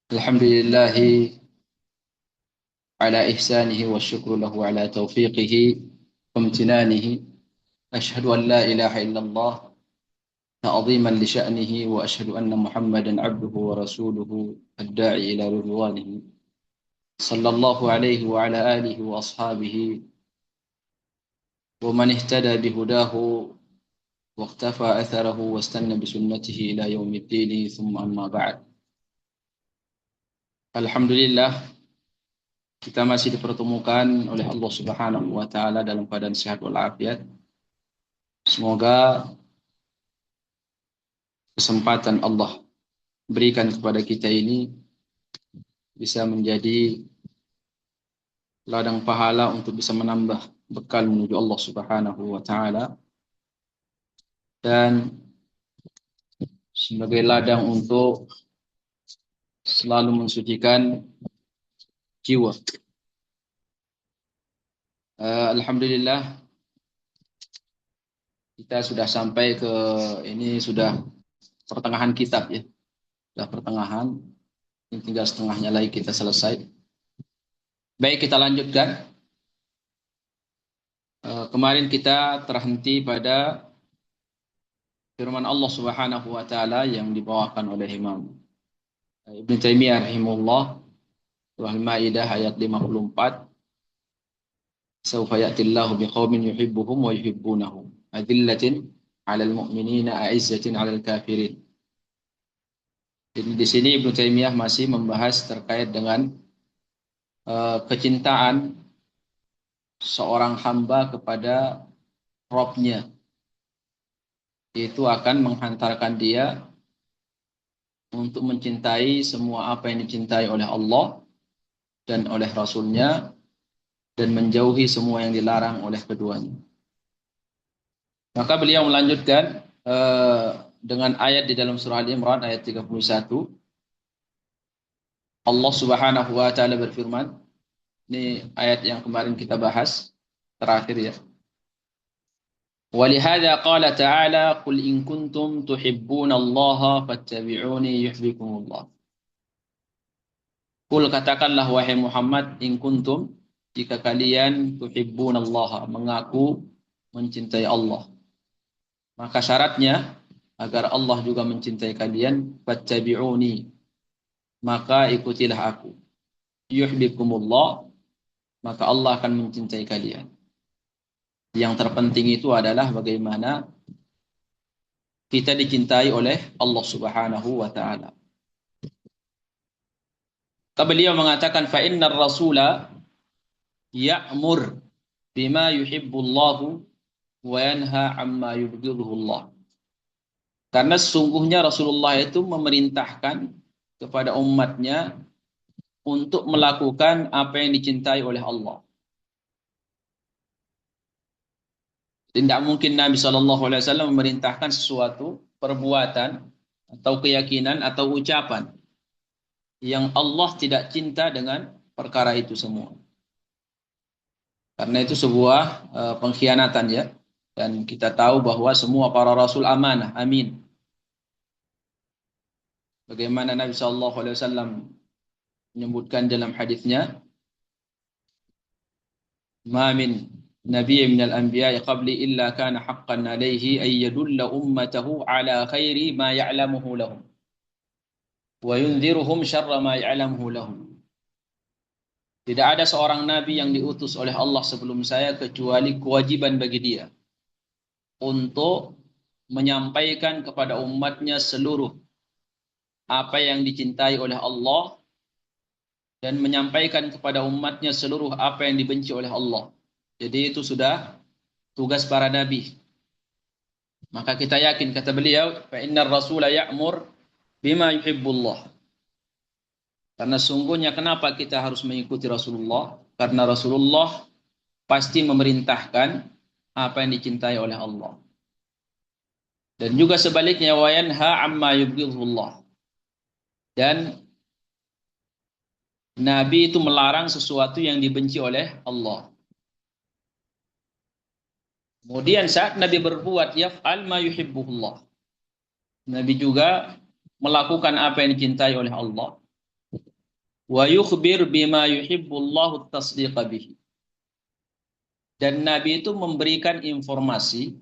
الحمد لله على إحسانه والشكر له على توفيقه وامتنانه. أشهد أن لا إله إلا الله تعظيما لشأنه، وأشهد أن محمدا عبده ورسوله الداعي إلى رضوانه، صلى الله عليه وعلى آله وأصحابه ومن اهتدى بهداه واقتفى أثره واستنى بسنته إلى يوم الدين، ثم أما بعد. Alhamdulillah, kita masih dipertemukan oleh Allah Subhanahu wa taala dalam keadaan sehat walafiat. Semoga kesempatan Allah berikan kepada kita ini bisa menjadi ladang pahala untuk bisa menambah bekal menuju Allah Subhanahu wa taala, dan sebagai ladang untuk selalu mensucikan jiwa. Alhamdulillah, kita sudah sampai ke ini, sudah pertengahan kitab ya. Sudah pertengahan, ini tinggal setengahnya lagi kita selesai. Baik, kita lanjutkan. Kemarin kita terhenti pada firman Allah Subhanahu wa taala yang dibawakan oleh Imam Ibn Taimiyah rahimahullah, surah Al-Maidah ayat 54. Sawfa ya'tillahu biqaumin yuhibbuhum wa yuhibbunahu, adillatin 'alal mu'minina a'izzatin 'alal kafirin. Jadi di sini Ibn Taimiyah masih membahas terkait dengan kecintaan seorang hamba kepada Rabb-nya. Itu akan menghantarkan dia untuk mencintai semua apa yang dicintai oleh Allah dan oleh Rasul-Nya, dan menjauhi semua yang dilarang oleh keduanya. Maka beliau melanjutkan dengan ayat di dalam surah Al-Imran ayat 31. Allah Subhanahu wa taala berfirman, ini ayat yang kemarin kita bahas terakhir ya. Walihada qala ta'ala qul in kuntum tuhibbunallaha fattabi'uni yuhibbukumullah. Qul, katakanlah wahai Muhammad, in kuntum, jika kalian tuhibbunallaha, mengaku mencintai Allah, maka syaratnya agar Allah juga mencintai kalian, fattabi'uni, maka ikutilah aku, yuhibbukumullah, maka Allah akan mencintai kalian. Yang terpenting itu adalah bagaimana kita dicintai oleh Allah Subhanahu wa taala. Beliau mengatakan fa innar rasula ya'mur bima yuhibbullahu wa yanha amma yubghidhuhullah. Karena sesungguhnya Rasulullah itu memerintahkan kepada umatnya untuk melakukan apa yang dicintai oleh Allah. Tidak mungkin Nabi SAW memerintahkan sesuatu, perbuatan, atau keyakinan, atau ucapan yang Allah tidak cinta dengan perkara itu semua. Karena itu sebuah pengkhianatan ya. Dan kita tahu bahwa semua para rasul amanah, amin. Bagaimana Nabi SAW menyebutkan dalam hadisnya, ma min nabiy min al-anbiya qabli illa kana haqqan alayhi ay yadulla ummatahu ala khairi ma ya'lamuhu lahum wa yunziruhum syarra ma ya'lamuhu lahum. Tidak ada seorang nabi yang diutus oleh Allah sebelum saya kecuali kewajiban bagi dia untuk menyampaikan kepada umatnya seluruh apa yang dicintai oleh Allah, dan menyampaikan kepada umatnya seluruh apa yang dibenci oleh Allah. Jadi itu sudah tugas para nabi. Maka kita yakin, kata beliau, fa innar rasula ya'mur bima yuhibbullah. Karena sungguhnya kenapa kita harus mengikuti Rasulullah? Karena Rasulullah pasti memerintahkan apa yang dicintai oleh Allah. Dan juga sebaliknya, wa yanha amma yubghidhullah. Dan Nabi itu melarang sesuatu yang dibenci oleh Allah. Kemudian saat Nabi berbuat, yaf'al ma yuhibbuhullah, Nabi juga melakukan apa yang dicintai oleh Allah. wa yukhbir bima yuhibbullahu tasdiqa bihi. Dan Nabi itu memberikan informasi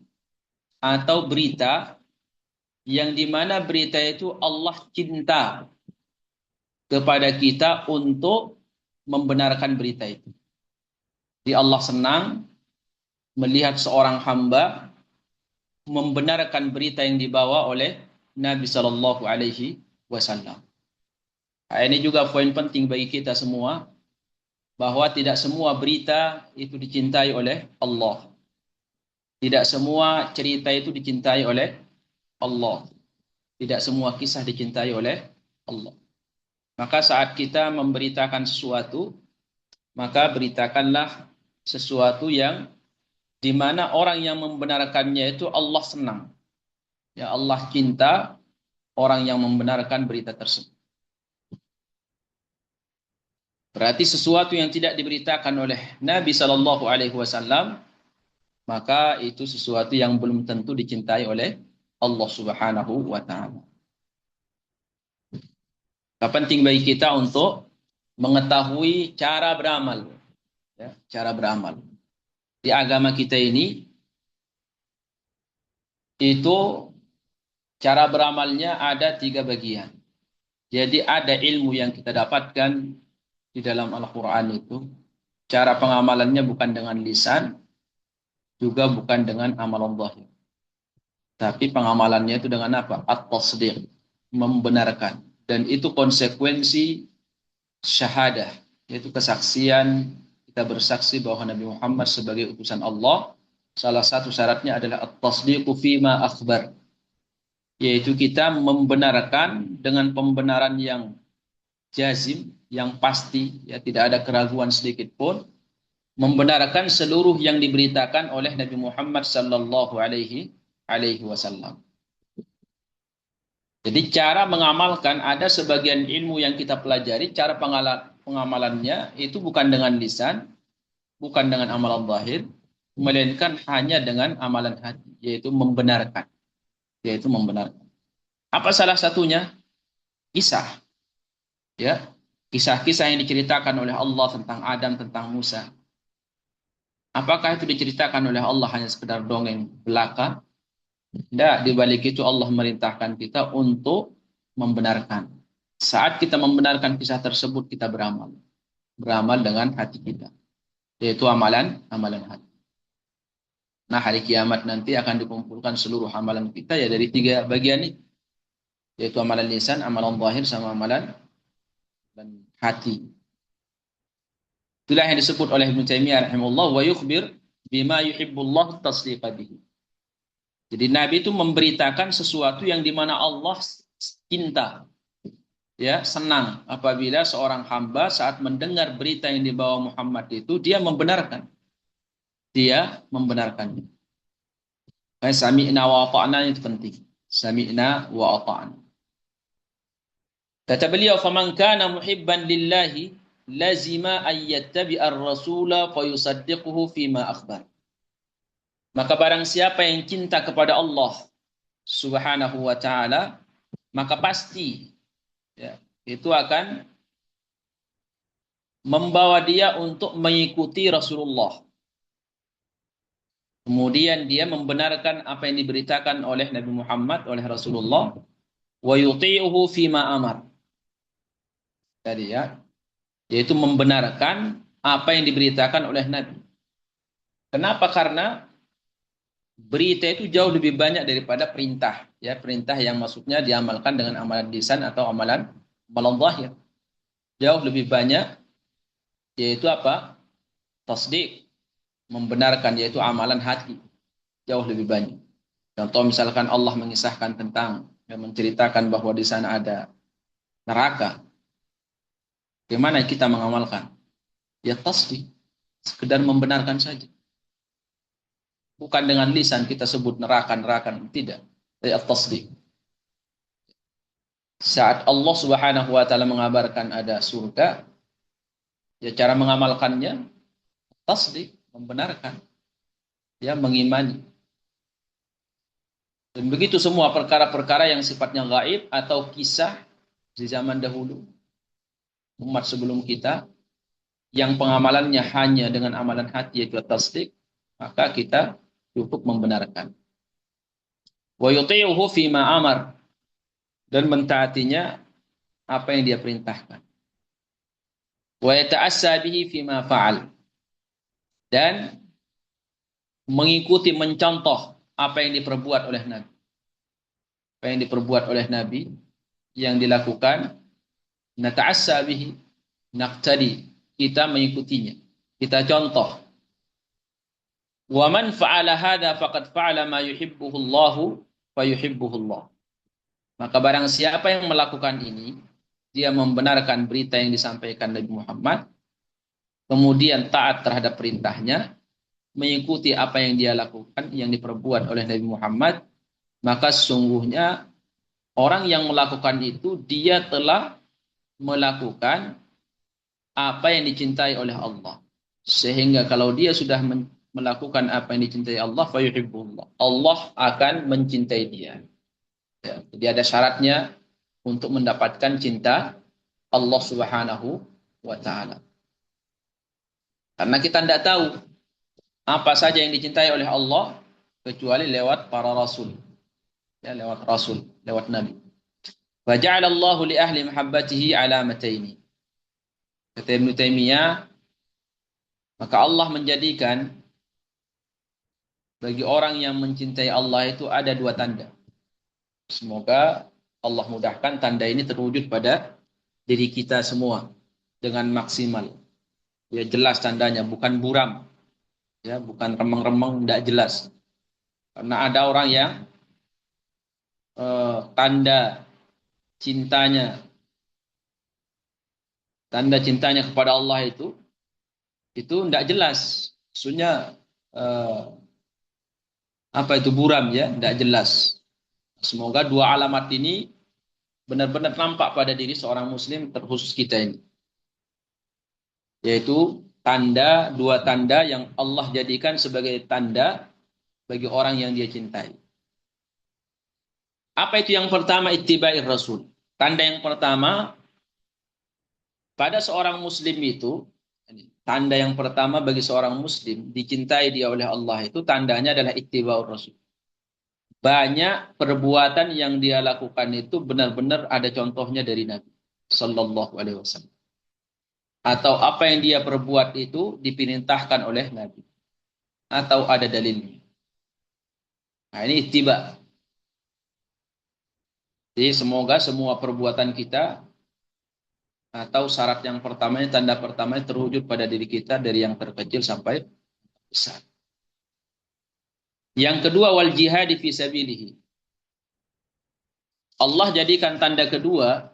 atau berita yang dimana berita itu Allah cinta kepada kita untuk membenarkan berita itu. Jadi Allah senang melihat seorang hamba membenarkan berita yang dibawa oleh Nabi Shallallahu Alaihi Wasallam. Nah, ini juga poin penting bagi kita semua, bahwa tidak semua berita itu dicintai oleh Allah. Tidak semua cerita itu dicintai oleh Allah. Tidak semua kisah dicintai oleh Allah. Maka saat kita memberitakan sesuatu, maka beritakanlah sesuatu yang di mana orang yang membenarkannya itu Allah senang. Ya, Allah cinta orang yang membenarkan berita tersebut. Berarti sesuatu yang tidak diberitakan oleh Nabi Shallallahu Alaihi Wasallam, maka itu sesuatu yang belum tentu dicintai oleh Allah Subhanahu wa Ta'ala. Penting bagi kita untuk mengetahui cara beramal, ya, cara beramal di agama kita ini. Itu cara beramalnya ada 3 bagian. Jadi ada ilmu yang kita dapatkan di dalam Al-Quran itu. Cara pengamalannya bukan dengan lisan, juga bukan dengan amalan zahir. Tapi pengamalannya itu dengan apa? At-tasdiq, membenarkan. Dan itu konsekuensi syahadah, yaitu kesaksian, kita bersaksi bahwa Nabi Muhammad sebagai utusan Allah. Salah satu syaratnya adalah at-tasdiqu fima akhbar, yaitu kita membenarkan dengan pembenaran yang jazim, yang pasti, ya tidak ada keraguan sedikit pun, membenarkan seluruh yang diberitakan oleh Nabi Muhammad sallallahu alaihi wasallam. Jadi cara mengamalkan, ada sebagian ilmu yang kita pelajari, cara pengamalannya itu bukan dengan lisan, bukan dengan amalan zahir, melainkan hanya dengan amalan hati, yaitu membenarkan. Yaitu membenarkan. Apa salah satunya? Kisah. Ya, kisah-kisah yang diceritakan oleh Allah tentang Adam, tentang Musa. Apakah itu diceritakan oleh Allah hanya sekedar dongeng belaka? Tidak, di balik itu Allah merintahkan kita untuk membenarkan. Saat kita membenarkan kisah tersebut, kita beramal. Beramal dengan hati kita. Yaitu amalan hati. Nah, hari kiamat nanti akan dikumpulkan seluruh amalan kita ya dari 3 bagian ini. Yaitu amalan lisan, amalan zahir, sama amalan dan hati. Itulah yang disebut oleh Ibnu Taimiyah rahimahullah, wa yukhbir bima yuhibbullah tasdiqa bihi. Jadi Nabi itu memberitakan sesuatu yang dimana Allah cinta, ya, senang apabila seorang hamba saat mendengar berita yang dibawa Muhammad itu dia membenarkannya. Kayak sami'na wa ata'na itu penting. Sami'na wa ata'na. Kata beliau, faman kana muhibban lillahi lazima an yattabi'ar rasula fa yusaddiquhu fima akhbar. Maka barang siapa yang cinta kepada Allah Subhanahu wa taala, maka pasti, ya, itu akan membawa dia untuk mengikuti Rasulullah. Kemudian dia membenarkan apa yang diberitakan oleh Nabi Muhammad, oleh Rasulullah, wa yuti'uhu fima amar. Tadi, ya, yaitu membenarkan apa yang diberitakan oleh Nabi. Kenapa? Karena berita itu jauh lebih banyak daripada perintah, ya, perintah yang maksudnya diamalkan dengan amalan lisan atau amalan zahir. Jauh lebih banyak, yaitu apa? Tasdik, membenarkan, yaitu amalan hati. Jauh lebih banyak. Contoh misalkan Allah mengisahkan tentang, yang menceritakan bahwa di sana ada neraka. Bagaimana kita mengamalkan? Ya tasdik, sekedar membenarkan saja. Bukan dengan lisan kita sebut neraka, tidak. Ya tasdik. Saat Allah Subhanahu wa taala mengabarkan ada surga, ya cara mengamalkannya tasdik, membenarkan, ya, mengimani. Dan begitu semua perkara-perkara yang sifatnya gaib atau kisah di zaman dahulu. umat sebelum kita yang pengamalannya hanya dengan amalan hati yaitu tasdik, maka kita cukup membenarkan. Wa yuti'uhu fima amar, dan mentaatinya apa yang dia perintahkan. Wa yata'assa bihi fima fa'al, dan mengikuti, mencontoh apa yang diperbuat oleh Nabi. Apa yang diperbuat oleh Nabi, yang dilakukan, nata'assa bihi, naqtadi, kita mengikutinya, kita contoh. Wa man fa'ala hadza faqad fa'ala ma yuhibbuhu Allah fa yuhibbuhu Allah. Maka barang siapa yang melakukan ini, dia membenarkan berita yang disampaikan Nabi Muhammad, kemudian taat terhadap perintahnya, mengikuti apa yang dia lakukan, yang diperbuat oleh Nabi Muhammad, maka sesungguhnya orang yang melakukan itu, dia telah melakukan apa yang dicintai oleh Allah. Sehingga kalau dia sudah melakukan apa yang dicintai Allah, fayuhibbullah, Allah akan mencintai dia. Ya, jadi ada syaratnya untuk mendapatkan cinta Allah Subhanahu wa taala. Karena kita tidak tahu apa saja yang dicintai oleh Allah kecuali lewat para rasul. Ya, lewat rasul, lewat nabi. Wa ja'ala Allahu li ahli mahabbatihi alamataini. Kata Ibnu Taimiyah, maka Allah menjadikan bagi orang yang mencintai Allah itu ada dua tanda. Semoga Allah mudahkan tanda ini terwujud pada diri kita semua dengan maksimal. Ya, jelas tandanya, bukan buram. Ya, bukan remeng-remeng, tidak jelas. Karena ada orang yang tanda cintanya kepada Allah itu tidak jelas. Maksudnya apa itu buram, ya, tidak jelas. Semoga dua alamat ini benar-benar nampak pada diri seorang muslim terkhusus kita ini. Yaitu dua tanda yang Allah jadikan sebagai tanda bagi orang yang dia cintai. Apa itu yang pertama? Ittiba'ir Rasul. Tanda yang pertama pada seorang muslim itu, tanda yang pertama bagi seorang muslim dicintai dia oleh Allah itu tandanya adalah ittiba'ur Rasul. Banyak perbuatan yang dia lakukan itu benar-benar ada contohnya dari Nabi Sallallahu Alaihi Wasallam. Atau apa yang dia perbuat itu diperintahkan oleh Nabi. Atau ada dalilnya. Nah, ini ittiba. Jadi semoga semua perbuatan kita atau syarat yang pertamanya, tanda pertamanya terwujud pada diri kita dari yang terkecil sampai besar. Yang kedua, wal jihadi fi sabilihi. Allah jadikan tanda kedua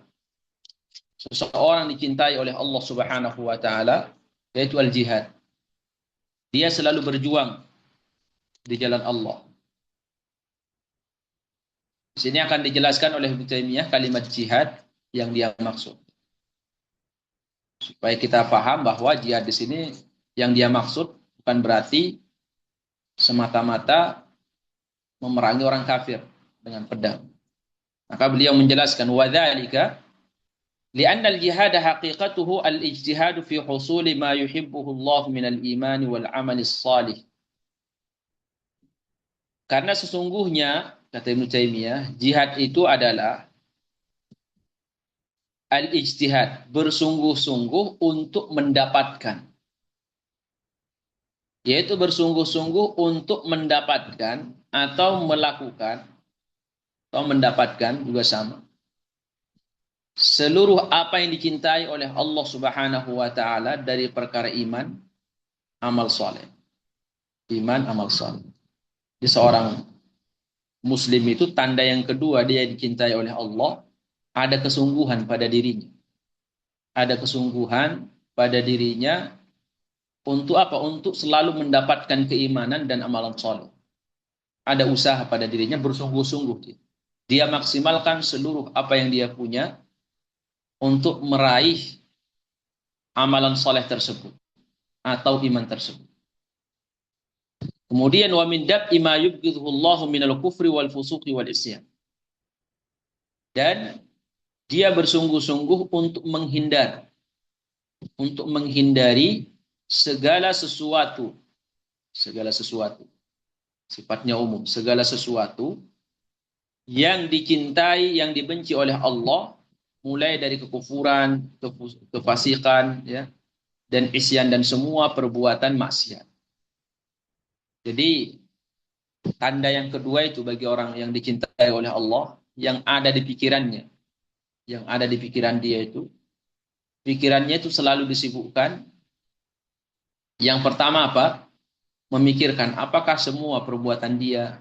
seseorang dicintai oleh Allah Subhanahu wa taala yaitu al jihad. Dia selalu berjuang di jalan Allah. Di sini akan dijelaskan oleh Ibnu Taimiyah kalimat jihad yang dia maksud. Supaya kita paham bahwa jihad di sini yang dia maksud bukan berarti semata-mata memerangi orang kafir dengan pedang. Maka beliau menjelaskan wadzalika li'anna al-jihad haqiqatuhu al-ijtihad fi husuli ma yuhibbuhu Allah min al-iman wal 'amal as-salih. Karena sesungguhnya kata Ibnu Taimiyah, jihad itu adalah al-ijtihad, bersungguh-sungguh untuk mendapatkan. Yaitu bersungguh-sungguh untuk mendapatkan atau melakukan atau mendapatkan juga sama. Seluruh apa yang dicintai oleh Allah Subhanahu wa taala dari perkara iman, amal saleh. Iman, amal saleh. Di seorang muslim itu tanda yang kedua dia dicintai oleh Allah, ada kesungguhan pada dirinya. Ada kesungguhan pada dirinya untuk apa? Untuk selalu mendapatkan keimanan dan amalan saleh. Ada usaha pada dirinya, bersungguh-sungguh. Dia maksimalkan seluruh apa yang dia punya untuk meraih amalan saleh tersebut atau iman tersebut. Kemudian wa min dab'i ma yubghidhu Allahu minal kufri wal fusuqi wal isyan. Dan dia bersungguh-sungguh untuk menghindar untuk menghindari segala sesuatu, segala sesuatu, sifatnya umum, segala sesuatu yang dicintai, yang dibenci oleh Allah, mulai dari kekufuran, kefasikan, ya, dan isyan dan semua perbuatan maksiat. Jadi tanda yang kedua itu bagi orang yang dicintai oleh Allah, yang ada di pikirannya, yang ada di pikiran dia itu, pikirannya itu selalu disibukkan. Yang pertama apa? Memikirkan apakah semua perbuatan dia,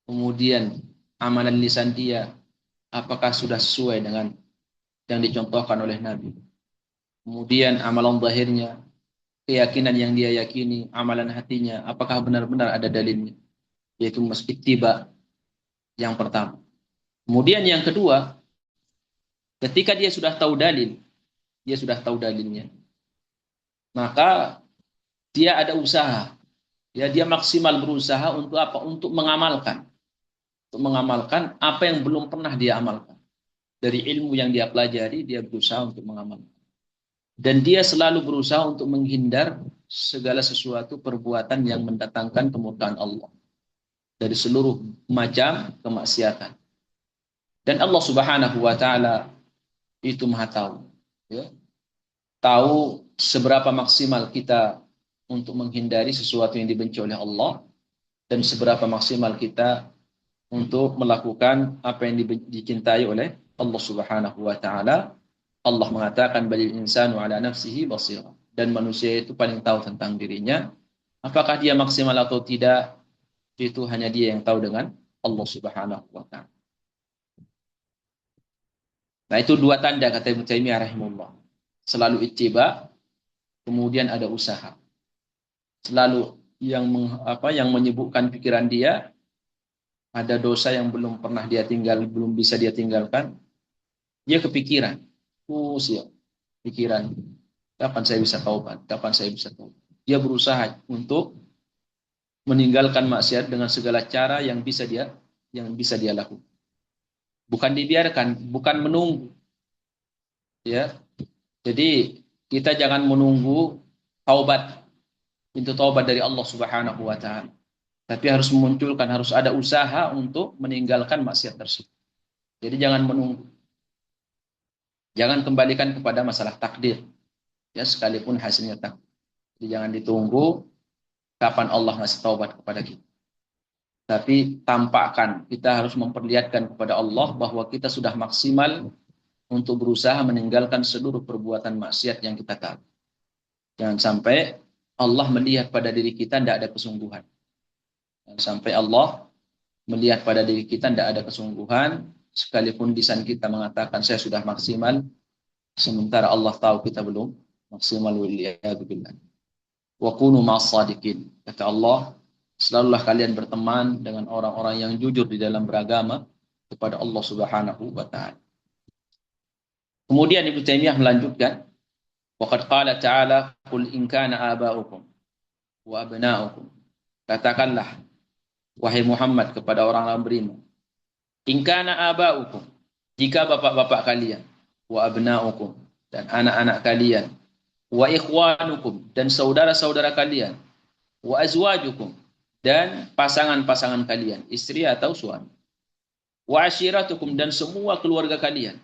kemudian amalan lisan dia, apakah sudah sesuai dengan yang dicontohkan oleh Nabi. Kemudian amalan zahirnya, keyakinan yang dia yakini, amalan hatinya, apakah benar-benar ada dalilnya, yaitu ittiba yang pertama. Kemudian yang kedua, ketika dia sudah tahu dalil, dia sudah tahu dalilnya, maka dia ada usaha, ya dia maksimal berusaha untuk apa? Untuk mengamalkan apa yang belum pernah dia amalkan. Dari ilmu yang dia pelajari, dia berusaha untuk mengamalkan. Dan dia selalu berusaha untuk menghindar segala sesuatu perbuatan yang mendatangkan kemurkaan Allah dari seluruh macam kemaksiatan. Dan Allah Subhanahu wa taala itu Maha tahu, ya. Tahu seberapa maksimal kita untuk menghindari sesuatu yang dibenci oleh Allah dan seberapa maksimal kita untuk melakukan apa yang dicintai oleh Allah Subhanahu wa taala. Allah mengatakan balil insanu ala nafsihi basira, dan manusia itu paling tahu tentang dirinya. Apakah dia maksimal atau tidak, itu hanya dia yang tahu dengan Allah Subhanahu wa taala. Nah, itu dua tanda kata Ibnu Taimiyah rahimahullah. Selalu ittiba, kemudian ada usaha. Selalu yang menyibukkan pikiran dia, ada dosa yang belum pernah dia tinggal, belum bisa dia tinggalkan, dia kepikiran. Siap pikiran. Kapan saya bisa taubat? Kapan saya bisa taubat? Dia berusaha untuk meninggalkan maksiat dengan segala cara yang bisa dia lakukan. Bukan dibiarkan, bukan menunggu. Ya. Jadi kita jangan menunggu taubat, pintu taubat dari Allah Subhanahu wa taala. Tapi harus memunculkan, harus ada usaha untuk meninggalkan maksiat tersebut. Jadi jangan menunggu. Jangan kembalikan kepada masalah takdir. Ya, sekalipun hasilnya takdir. Jadi jangan ditunggu kapan Allah ngasih taubat kepada kita. Tapi tampakkan, kita harus memperlihatkan kepada Allah bahwa kita sudah maksimal untuk berusaha meninggalkan seluruh perbuatan maksiat yang kita tahu. Jangan sampai Allah melihat pada diri kita tidak ada kesungguhan. Jangan sampai Allah melihat pada diri kita tidak ada kesungguhan, sekalipun lisan kita mengatakan saya sudah maksimal, sementara Allah tahu kita belum maksimal. Waliyadzubillah. Wa kunu ma'as sadiqin. Kata Allah, selalulah kalian berteman dengan orang-orang yang jujur di dalam beragama kepada Allah Subhanahu wa taala. Kemudian Ibnu Taimiyah melanjutkan, waqad qala ta'ala, qul in kana aba'ukum wa abna'ukum. Katakanlah wahai Muhammad kepada orang-orang beriman, in kana aba'ukum, jika bapak-bapak kalian, wa abna'ukum, dan anak-anak kalian, wa ikhwanukum, dan saudara-saudara kalian, wa azwajukum, dan pasangan-pasangan kalian, istri atau suami, wa ashiratukum, dan semua keluarga kalian,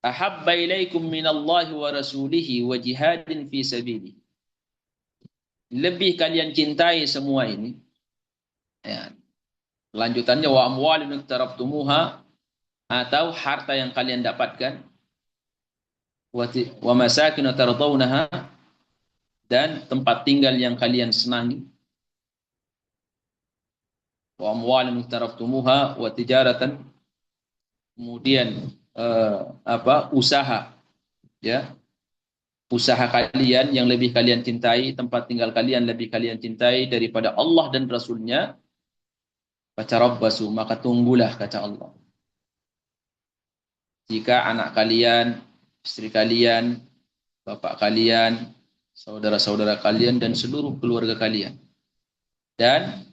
ahabba ilaikum minallahi wa rasulihi wa jihadin fi sabilihi, lebih kalian cintai semua ini, ya. Lanjutannya, wa amwalun taraftumuha, atau harta yang kalian dapatkan, wa masakin tardawnaha, dan tempat tinggal yang kalian senangi, wa amwalun taraftumuha wa tijaratan, kemudian usaha, ya, usaha kalian yang lebih kalian cintai, tempat tinggal kalian lebih kalian cintai daripada Allah dan Rasulnya, fatarabbasu, maka tunggulah, kata Allah, jika anak kalian, istri kalian, bapak kalian, saudara-saudara kalian, dan seluruh keluarga kalian, dan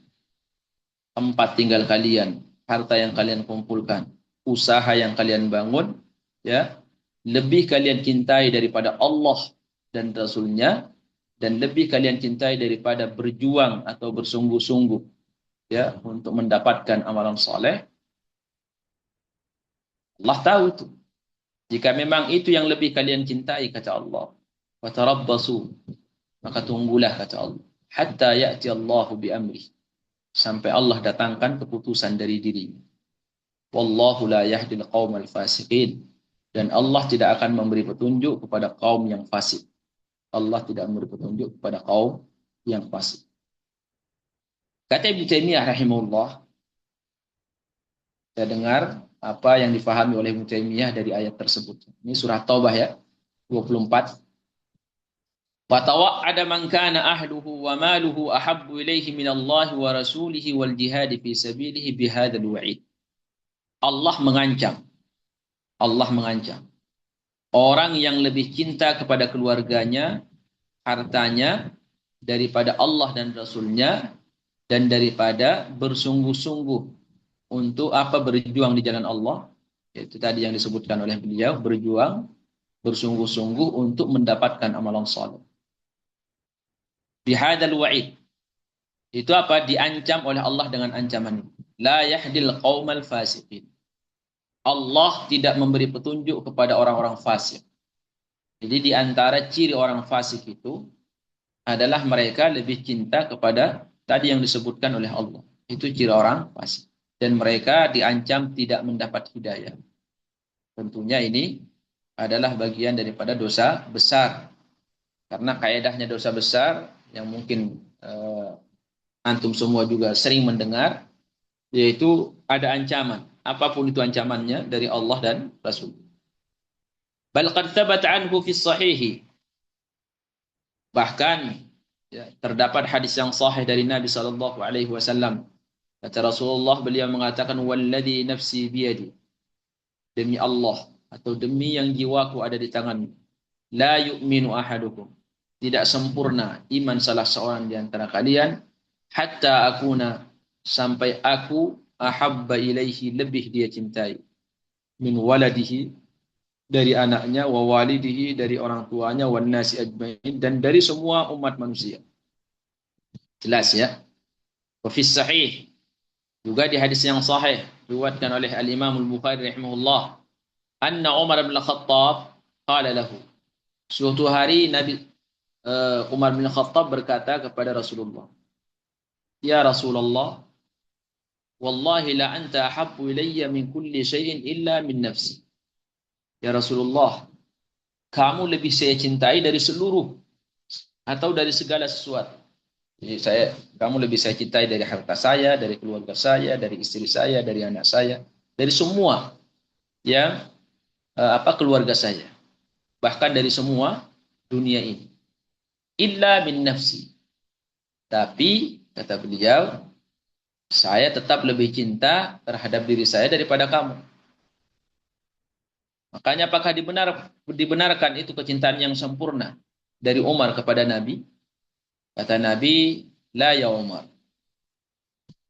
tempat tinggal kalian, harta yang kalian kumpulkan, usaha yang kalian bangun, ya, lebih kalian cintai daripada Allah dan Rasulnya, dan lebih kalian cintai daripada berjuang atau bersungguh-sungguh ya untuk mendapatkan amalan soleh, Allah tahu itu. Jika memang itu yang lebih kalian cintai, kata Allah, fatarabbasu, maka tunggulah, kata Allah, hatta ya'ti Allahu bi amri, sampai Allah datangkan keputusan dari dirinya. Wallahu la yahdil qaumal fasiqin, dan Allah tidak akan memberi petunjuk kepada kaum yang fasik. Allah tidak memberi petunjuk kepada kaum yang fasik. Kata Ibnu Taimiyah rahimahullah, saya dengar apa yang difahami oleh Ibnu Taimiyah dari ayat tersebut. Ini surah Taubah ya, 24. Watawa'ada man kana ahluhu wa maluhu ahabbu ilaihi minallahi wa rasulihi wal jihadi fi sabilihi bihadzal wa'id. Allah mengancam. Allah mengancam. Orang yang lebih cinta kepada keluarganya, hartanya, daripada Allah dan Rasulnya, dan daripada bersungguh-sungguh untuk apa, berjuang di jalan Allah. Itu tadi yang disebutkan oleh beliau, berjuang, bersungguh-sungguh untuk mendapatkan amalan saleh. Bihadzal wa'id. Itu apa? Diancam oleh Allah dengan ancaman ini. La yahdil qaumal fasiqin. Allah tidak memberi petunjuk kepada orang-orang fasik. Jadi di antara ciri orang fasik itu adalah mereka lebih cinta kepada tadi yang disebutkan oleh Allah. Itu ciri orang fasik. Dan mereka diancam tidak mendapat hidayah. Tentunya ini adalah bagian daripada dosa besar. Karena kaedahnya dosa besar yang mungkin antum semua juga sering mendengar, yaitu ada ancaman. Apapun itu ancamannya dari Allah dan Rasul. Bal qad thabata anhu fi sahih. Bahkan ya, terdapat hadis yang sahih dari Nabi sallallahu alaihi wasallam. Kata Rasulullah, beliau mengatakan, walladzi nafsi biyadi. Demi Allah atau demi yang jiwaku ada di tanganmu. La yu'minu ahadukum. Tidak sempurna iman salah seorang di antara kalian hatta akuna, sampai aku ahabba ilaihi, lebih dia cintai, min waladihi, dari anaknya, wa walidihi, dari orang tuanya, wan nasi ajmain, dan dari semua umat manusia. Jelas ya. Wa fi sahih, juga di hadis yang sahih diriwayatkan oleh al-Imam al-Bukhari rahimahullah, anna Umar bin Khattab qala lahu. Suatu hari Nabi Umar bin Khattab berkata kepada Rasulullah, ya Rasulullah, wallahi la anta ahabbu ilayya min kulli syai'in illa min nafsi. Ya Rasulullah, kamu lebih saya cintai dari seluruh atau dari segala sesuatu. Jadi kamu lebih saya cintai dari harta saya, dari keluarga saya, dari istri saya, dari anak saya, dari semua yang keluarga saya. Bahkan dari semua dunia ini. Illa min nafsi. Tapi kata beliau, saya tetap lebih cinta terhadap diri saya daripada kamu. Makanya apakah dibenarkan itu kecintaan yang sempurna dari Umar kepada Nabi? Kata Nabi, la ya Umar.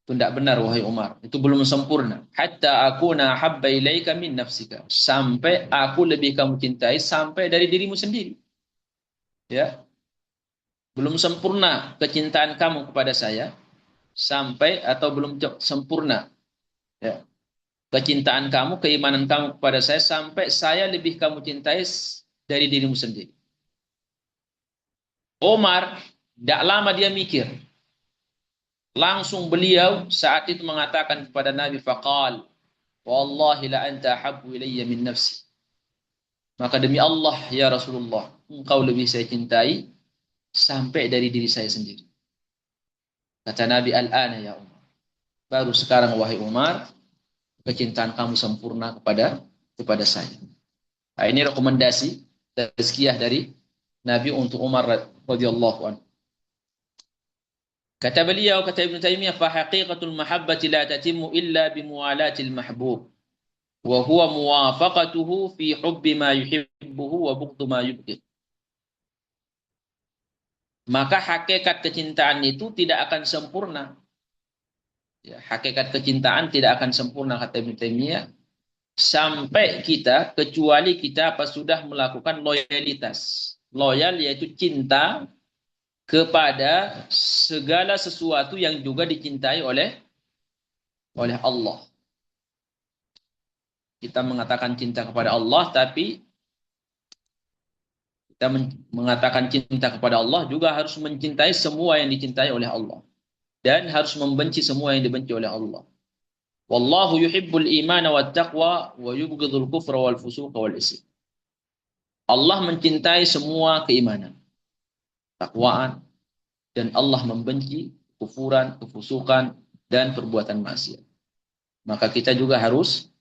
Itu tidak benar wahai Umar. Itu belum sempurna. Hatta akuna habba ilaika min nafsika. Sampai aku lebih kamu cintai sampai dari dirimu sendiri. Ya. Belum sempurna kecintaan kamu kepada saya sampai, atau belum sempurna ya, kecintaan kamu, keimanan kamu kepada saya sampai saya lebih kamu cintai dari dirimu sendiri. Umar tidak lama dia mikir. Langsung beliau saat itu mengatakan kepada Nabi, faqal, wallahi la anta habbu ilayya min nafsi. Maka demi Allah ya Rasulullah, engkau lebih saya cintai sampai dari diri saya sendiri. Kata Nabi, al-ana ya Umar. Baru sekarang wahai Umar, kecintaan kamu sempurna kepada saya. Nah, ini rekomendasi tazkiyah dari Nabi untuk Umar radhiyallahu anhu. Kata beliau, kata Ibnu Taimiyah, fa haqiqatul mahabbati la tatimmu illa bi muwalatil mahbub wa huwa muwafaqatuhu fi hubbi ma yuhibbuhu wa bughdu ma yubghid. Maka hakikat kecintaan itu tidak akan sempurna. Ya, hakikat kecintaan tidak akan sempurna kata Ibnu Taimiyah sampai kita, kecuali kita sudah melakukan loyalitas. Loyal yaitu cinta kepada segala sesuatu yang juga dicintai oleh Allah. Kita mengatakan cinta kepada Allah, tapi kita mengatakan cinta kepada Allah juga harus mencintai semua yang dicintai oleh Allah. Dan harus membenci semua yang dibenci oleh Allah. Wallahu yuhibbul imana wat taqwa wa yubghidul kufra wal fusuqa wal isyan. Allah mencintai semua keimanan, takwaan, dan Allah membenci kufuran, kefusukan, dan perbuatan maksiat. Maka kita juga harus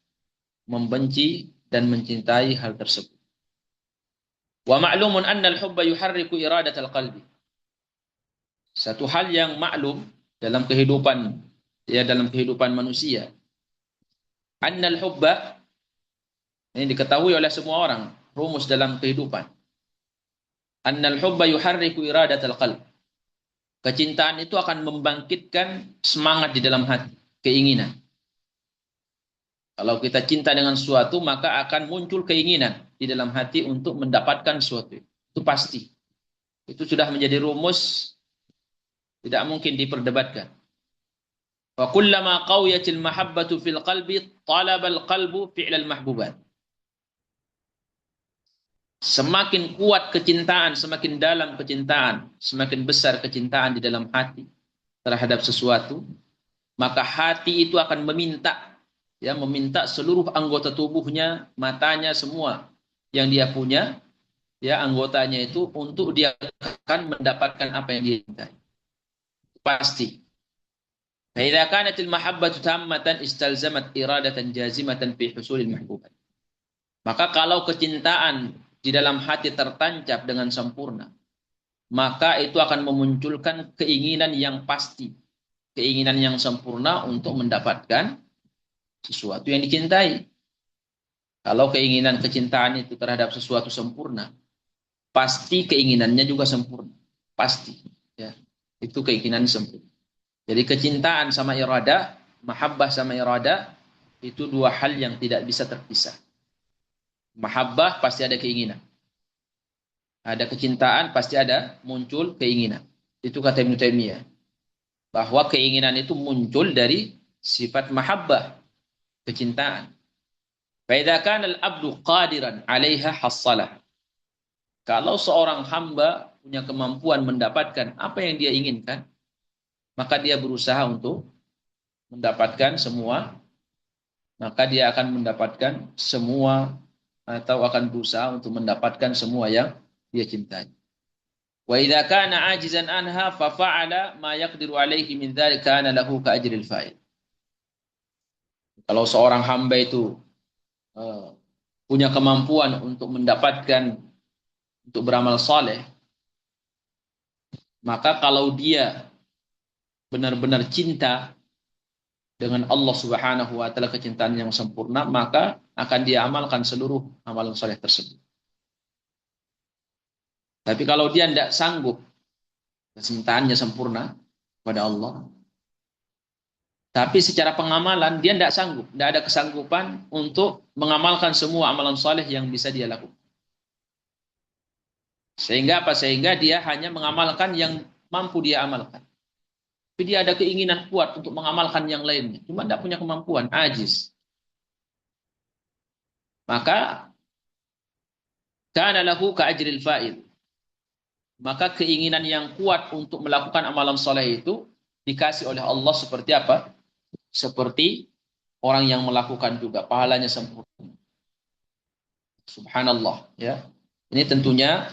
membenci dan mencintai hal tersebut. Wa ma'lumun anna al-hubba yuharriku iradatal qalbi. Satu hal yang maklum dalam kehidupan manusia. Anna al-hubba, ini diketahui oleh semua orang, rumus dalam kehidupan. Anna al-hubba yuharriku iradatal qalbi. Kecintaan itu akan membangkitkan semangat di dalam hati, keinginan. Kalau kita cinta dengan sesuatu, maka akan muncul keinginan di dalam hati untuk mendapatkan sesuatu. Itu pasti. Itu sudah menjadi rumus, tidak mungkin diperdebatkan. Wa kullama qawiyatil mahabbatu fil qalbi, talabal qalbu fi'lal mahbubat. Semakin kuat kecintaan, semakin dalam kecintaan, semakin besar kecintaan di dalam hati terhadap sesuatu, maka hati itu akan meminta, ya, meminta seluruh anggota tubuhnya, matanya, semua yang dia punya, ya, anggotanya itu untuk dia akan mendapatkan apa yang dia cintai. Pasti. Fa idza kanatil mahabbatu tammatan istalzamat iradatan jazimatan fi husulil mahbubat. Maka kalau kecintaan di dalam hati tertancap dengan sempurna, maka itu akan memunculkan keinginan yang pasti, keinginan yang sempurna untuk mendapatkan sesuatu yang dicintai. Kalau keinginan kecintaan itu terhadap sesuatu sempurna, pasti keinginannya juga sempurna, pasti, ya, itu keinginan sempurna. Jadi kecintaan sama irada, mahabbah sama irada, itu dua hal yang tidak bisa terpisah. Mahabbah pasti ada keinginan. Ada kecintaan pasti ada muncul keinginan. Itu kata Ibnu Taimiyah. Bahwa keinginan itu muncul dari sifat mahabbah, kecintaan. Fa idza kana al-'abdu qadiran 'alaiha hassalah. Kalau seorang hamba punya kemampuan mendapatkan apa yang dia inginkan, maka dia berusaha untuk mendapatkan semua, maka dia akan mendapatkan semua, atau akan berusaha untuk mendapatkan semua yang dia cintai. Wa idza kana ajizan anha fa fa'ala ma yaqdiru alaihi min dzalika kana lahu ka ajril fa'il. Kalau seorang hamba itu punya kemampuan untuk mendapatkan, untuk beramal saleh, maka kalau dia benar-benar cinta dengan Allah Subhanahu wa taala, kecintaan yang sempurna, maka akan dia amalkan seluruh amalan saleh tersebut. Tapi kalau dia tidak sanggup, kecintaannya sempurna kepada Allah, tapi secara pengamalan dia tidak sanggup, tidak ada kesanggupan untuk mengamalkan semua amalan saleh yang bisa dia lakukan. Sehingga apa? Sehingga dia hanya mengamalkan yang mampu dia amalkan. Tapi dia ada keinginan kuat untuk mengamalkan yang lainnya, cuma tidak punya kemampuan, ajiz. Maka kana lahu ka ajril fa'il. Maka keinginan yang kuat untuk melakukan amalan saleh itu dikasih oleh Allah seperti apa? Seperti orang yang melakukan juga, pahalanya sempurna. Subhanallah, ya. Ini tentunya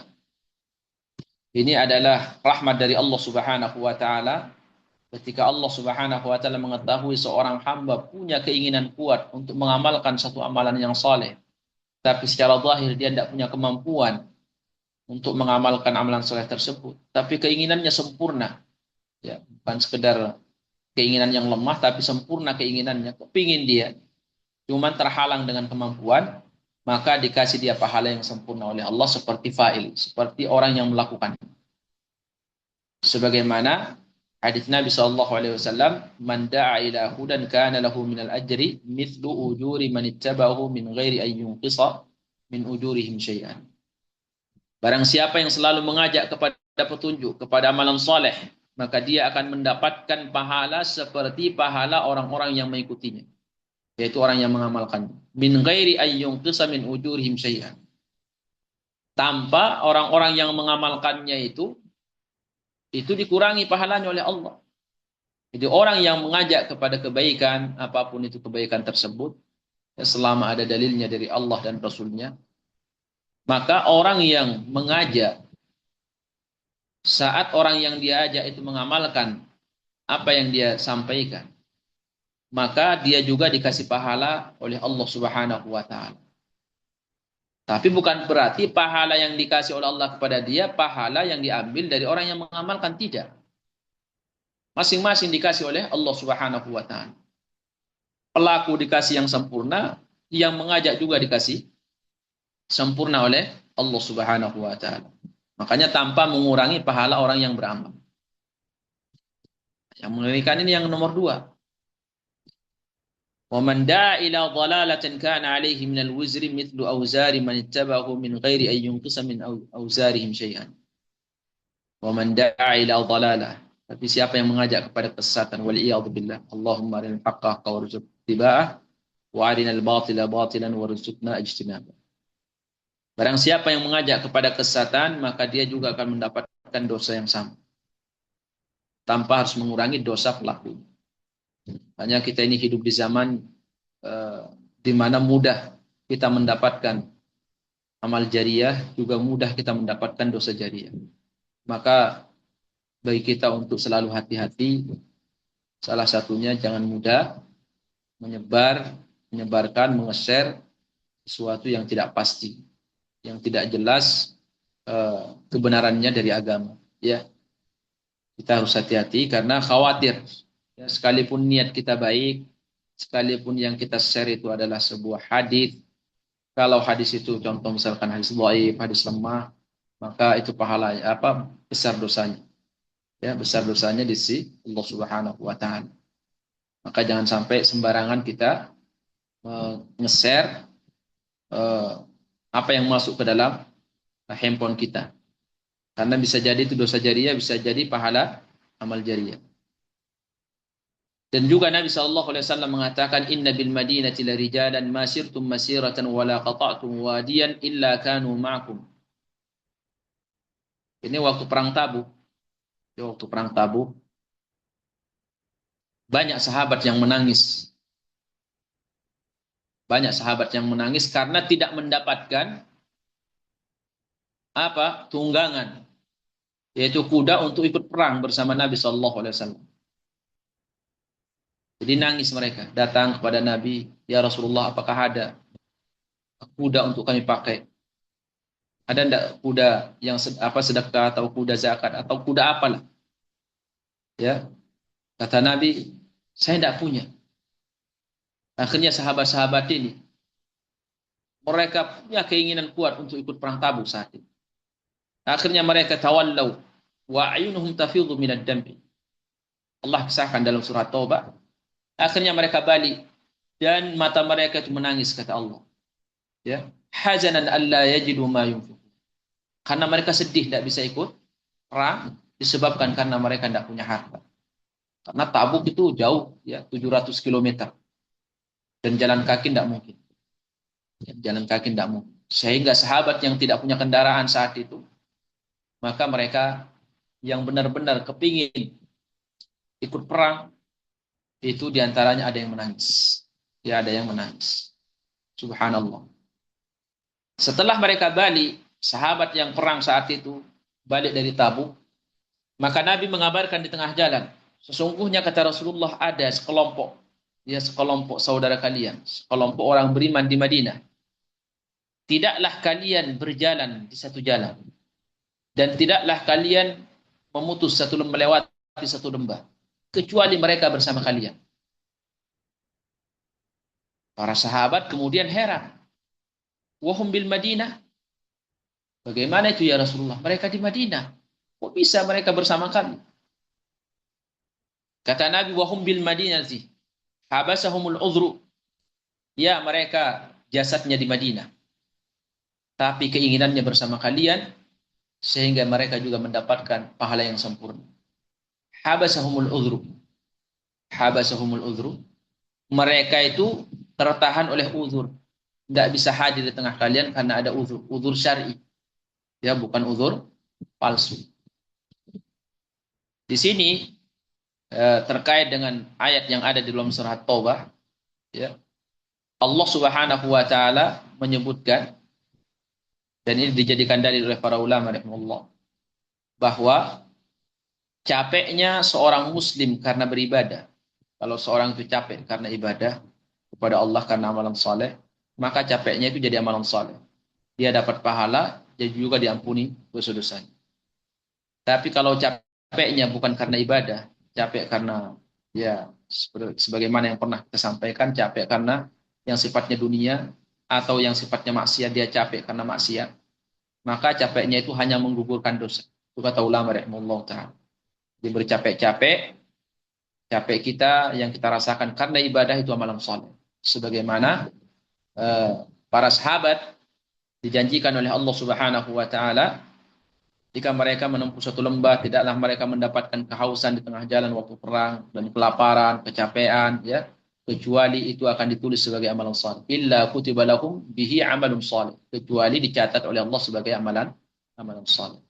ini adalah rahmat dari Allah Subhanahu wa taala. Ketika Allah Subhanahu wa taala mengetahui seorang hamba punya keinginan kuat untuk mengamalkan satu amalan yang saleh, tapi secara zahir dia tidak punya kemampuan untuk mengamalkan amalan saleh tersebut, tapi keinginannya sempurna, ya, bukan sekedar keinginan yang lemah, tapi sempurna keinginannya, kepingin dia, cuma terhalang dengan kemampuan, maka dikasih dia pahala yang sempurna oleh Allah seperti fa'il, seperti orang yang melakukan. Sebagaimana Hadis Nabi SAW, "Man da'a ila hudan kana lahu minal ajri mithlu ujuri man ittaba'ahu min ghairi an yunqisa min ujurihim syai'an." Barang siapa yang selalu mengajak kepada petunjuk, kepada amalan soleh, maka dia akan mendapatkan pahala seperti pahala orang-orang yang mengikutinya, yaitu orang yang mengamalkannya. Min ghairi an yunqisa min ujurihim syai'an. Tanpa orang-orang yang mengamalkannya itu dikurangi pahalanya oleh Allah. Jadi orang yang mengajak kepada kebaikan, apapun itu kebaikan tersebut, ya, selama ada dalilnya dari Allah dan Rasulnya, maka orang yang mengajak, saat orang yang diajak itu mengamalkan apa yang dia sampaikan, maka dia juga dikasih pahala oleh Allah Subhanahu wa taala. Tapi bukan berarti pahala yang dikasih oleh Allah kepada dia pahala yang diambil dari orang yang mengamalkan, tidak. Masing-masing dikasih oleh Allah Subhanahu wa taala. Pelaku dikasih yang sempurna, yang mengajak juga dikasih sempurna oleh Allah Subhanahu wa taala. Makanya tanpa mengurangi pahala orang yang beramal. Yang mengerikan ini yang nomor 2. Wa man da'a ila dhalalatin kana 'alaihi min al-wizri mithlu awzari man ittabahu min ghairi an yunqisa min awzarihim syai'an. Wa man da'a ila dhalalah. Tapi siapa yang mengajak kepada kesesatan, wal iyad billah. Allahumma arinal haqqa haqqa warzuqna ittiba'ah wa arinal batila batilan warzuqna ijtinabah. Barang siapa yang mengajak kepada kesesatan, maka dia juga akan mendapatkan dosa yang sama, tanpa harus mengurangi dosa pelaku. Hanya kita ini hidup di zaman di mana mudah kita mendapatkan amal jariah, juga mudah kita mendapatkan dosa jariah. Maka bagi kita untuk selalu hati-hati, salah satunya jangan mudah menyebarkan, menge-share sesuatu yang tidak pasti, yang tidak jelas kebenarannya dari agama. Ya, kita harus hati-hati karena khawatir. Ya, sekalipun niat kita baik, sekalipun yang kita share itu adalah sebuah hadis, kalau hadis itu contoh misalkan hadis dhaif, hadis lemah, maka itu pahalanya besar dosanya. Ya, besar dosanya di sisi Allah Subhanahu wa taala. Maka jangan sampai sembarangan kita nge-share apa yang masuk ke dalam handphone kita. Karena bisa jadi itu dosa jariah, bisa jadi pahala amal jariah. Dan juga Nabi SAW mengatakan, Inna bil madinati la rijalan ma sirtum masiratan wa la qata'tum wadiyan illa kanu ma'akum. Ini waktu perang Tabuk. Waktu perang Tabuk, banyak sahabat yang menangis. Banyak sahabat yang menangis karena tidak mendapatkan tunggangan, yaitu kuda untuk ikut perang bersama Nabi SAW. Jadi nangis mereka, datang kepada Nabi, ya Rasulullah, apakah ada kuda untuk kami pakai? Ada enggak kuda yang sedekah atau kuda zakat atau kuda apalah? Ya, kata Nabi, saya tidak punya. Akhirnya sahabat-sahabat ini, mereka punya keinginan kuat untuk ikut perang Tabuk saat itu. Akhirnya mereka tawallau wa ayunuhum tafidhu minad dam'i. Allah kisahkan dalam surat Taubah. Akhirnya mereka balik dan mata mereka itu menangis, kata Allah. Ya, hazanan alla yajidu ma yunfiqun. Karena mereka sedih tidak bisa ikut perang disebabkan karena mereka tidak punya harta. Karena Tabuk itu jauh, ya, 700 km. Dan jalan kaki tidak mungkin. Jalan kaki tidak mungkin. Sehingga sahabat yang tidak punya kendaraan saat itu, maka mereka yang benar-benar kepingin ikut perang, itu diantaranya ada yang menangis. Ya, ada yang menangis. Subhanallah. Setelah mereka balik, sahabat yang perang saat itu balik dari Tabuk, maka Nabi mengabarkan di tengah jalan, sesungguhnya kata Rasulullah ada sekelompok saudara kalian, sekelompok orang beriman di Madinah. Tidaklah kalian berjalan di satu jalan, dan tidaklah kalian melewati satu lembah, kecuali mereka bersama kalian. Para sahabat kemudian heran. Wahum bil Madinah. Bagaimana itu ya Rasulullah? Mereka di Madinah. Kok bisa mereka bersama kami? Kata Nabi, wahum bil Madinati habasahumul uzru. Ya, mereka jasadnya di Madinah, tapi keinginannya bersama kalian sehingga mereka juga mendapatkan pahala yang sempurna. Habasahumul uzru. Habasahumul uzru. Mereka itu tertahan oleh uzur. Nggak bisa hadir di tengah kalian karena ada uzur. Uzur syar'i. Ya, bukan uzur palsu. Di sini terkait dengan ayat yang ada di dalam surah Taubah, ya, Allah Subhanahu wa taala menyebutkan, dan ini dijadikan dalil oleh para ulama rahimahullah, bahwa capeknya seorang muslim karena beribadah. Kalau seorang itu capek karena ibadah kepada Allah karena amalan saleh, maka capeknya itu jadi amalan saleh. Dia dapat pahala, dia juga diampuni dosa-dosanya. Tapi kalau capeknya bukan karena ibadah, capek karena ya sebagaimana yang pernah kita sampaikan, capek karena yang sifatnya dunia atau yang sifatnya maksiat, dia capek karena maksiat, maka capeknya itu hanya menggugurkan dosa. Itu kata ulama rahimahullah ta'ala. Dia bercapek-capek, capek kita yang kita rasakan karena ibadah itu amalan saleh. Sebagaimana para sahabat dijanjikan oleh Allah Subhanahu wa taala, jika mereka menempuh suatu lembah, tidaklah mereka mendapatkan kehausan di tengah jalan waktu perang dan kelaparan, kecapean, ya, kecuali itu akan ditulis sebagai amalan saleh. Illa kutiba lahum bihi amalun saleh. Kecuali dicatat oleh Allah sebagai amalan saleh.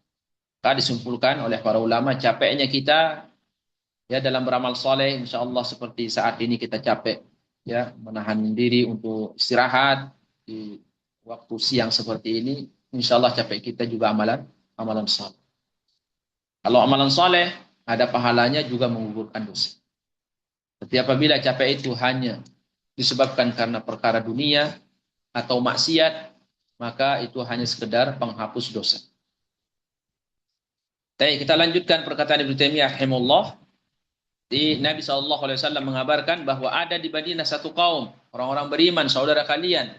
Maka disimpulkan oleh para ulama, capeknya kita ya dalam beramal saleh, insya Allah seperti saat ini kita capek, ya, menahan diri untuk istirahat di waktu siang seperti ini, insya Allah capek kita juga amalan saleh. Kalau amalan saleh ada pahalanya juga menggugurkan dosa. Tapi apabila capek itu hanya disebabkan karena perkara dunia atau maksiat, maka itu hanya sekedar penghapus dosa. Baik, kita lanjutkan perkataan Ibnu Taimiyah rahimahullah. Di Nabi SAW mengabarkan bahwa ada di Madinah satu kaum, orang-orang beriman, saudara kalian.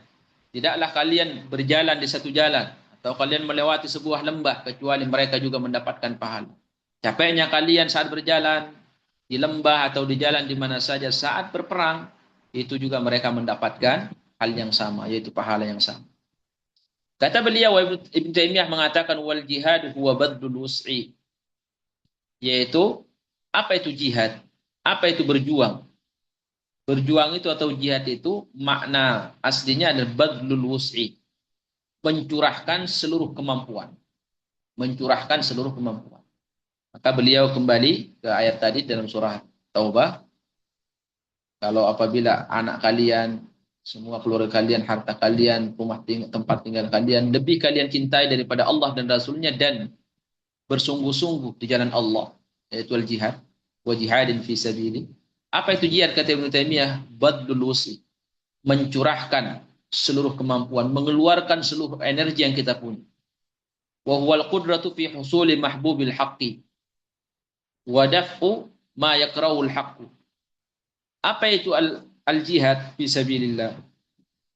Tidaklah kalian berjalan di satu jalan, atau kalian melewati sebuah lembah, kecuali mereka juga mendapatkan pahala. Capeknya kalian saat berjalan di lembah atau di jalan di mana saja saat berperang, itu juga mereka mendapatkan hal yang sama, yaitu pahala yang sama. Kata beliau, Ibnu Taimiyah mengatakan, wal jihad huwa badlul wus'i. Yaitu, apa itu jihad? Apa itu berjuang? Berjuang itu atau jihad itu makna aslinya adalah badlul wus'i. Mencurahkan seluruh kemampuan. Mencurahkan seluruh kemampuan. Maka beliau kembali ke ayat tadi dalam surah Taubah. Kalau apabila anak kalian, semua keluarga kalian, harta kalian, tempat tinggal kalian, lebih kalian cintai daripada Allah dan Rasulnya, dan bersungguh-sungguh di jalan Allah, yaitu al-jihad, wa jihadin fi sabili. Apa itu jihad kata Ibnu Taimiyah? Badlul wus'i. Mencurahkan seluruh kemampuan, mengeluarkan seluruh energi yang kita punya. Wa huwal qudratu fi husuli mahbubil haqqi wa daf'u ma yakrahul haqqu. Apa itu al-jihad fi sabilillah?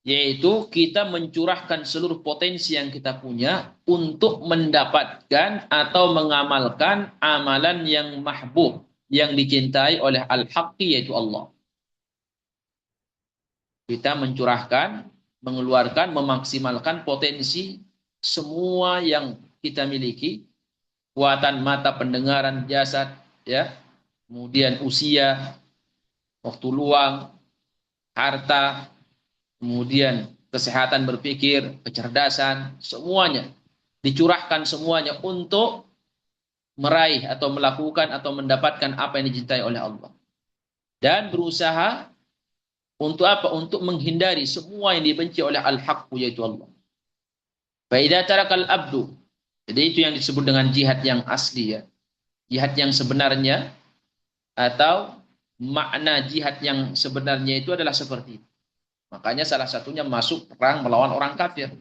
Yaitu kita mencurahkan seluruh potensi yang kita punya untuk mendapatkan atau mengamalkan amalan yang mahbub, yang dicintai oleh al-haqqi, yaitu Allah. Kita mencurahkan, mengeluarkan, memaksimalkan potensi semua yang kita miliki, kekuatan mata, pendengaran, jasad, ya, kemudian usia, waktu luang, harta, kemudian kesehatan berpikir, kecerdasan, semuanya dicurahkan semuanya untuk meraih atau melakukan atau mendapatkan apa yang dicintai oleh Allah. Dan berusaha untuk apa? Untuk menghindari semua yang dibenci oleh al-haqqu, yaitu Allah. Fa idza tarakal abdu. Jadi itu yang disebut dengan jihad yang asli, ya. Jihad yang sebenarnya, atau makna jihad yang sebenarnya itu adalah seperti itu. Makanya salah satunya masuk perang melawan orang kafir.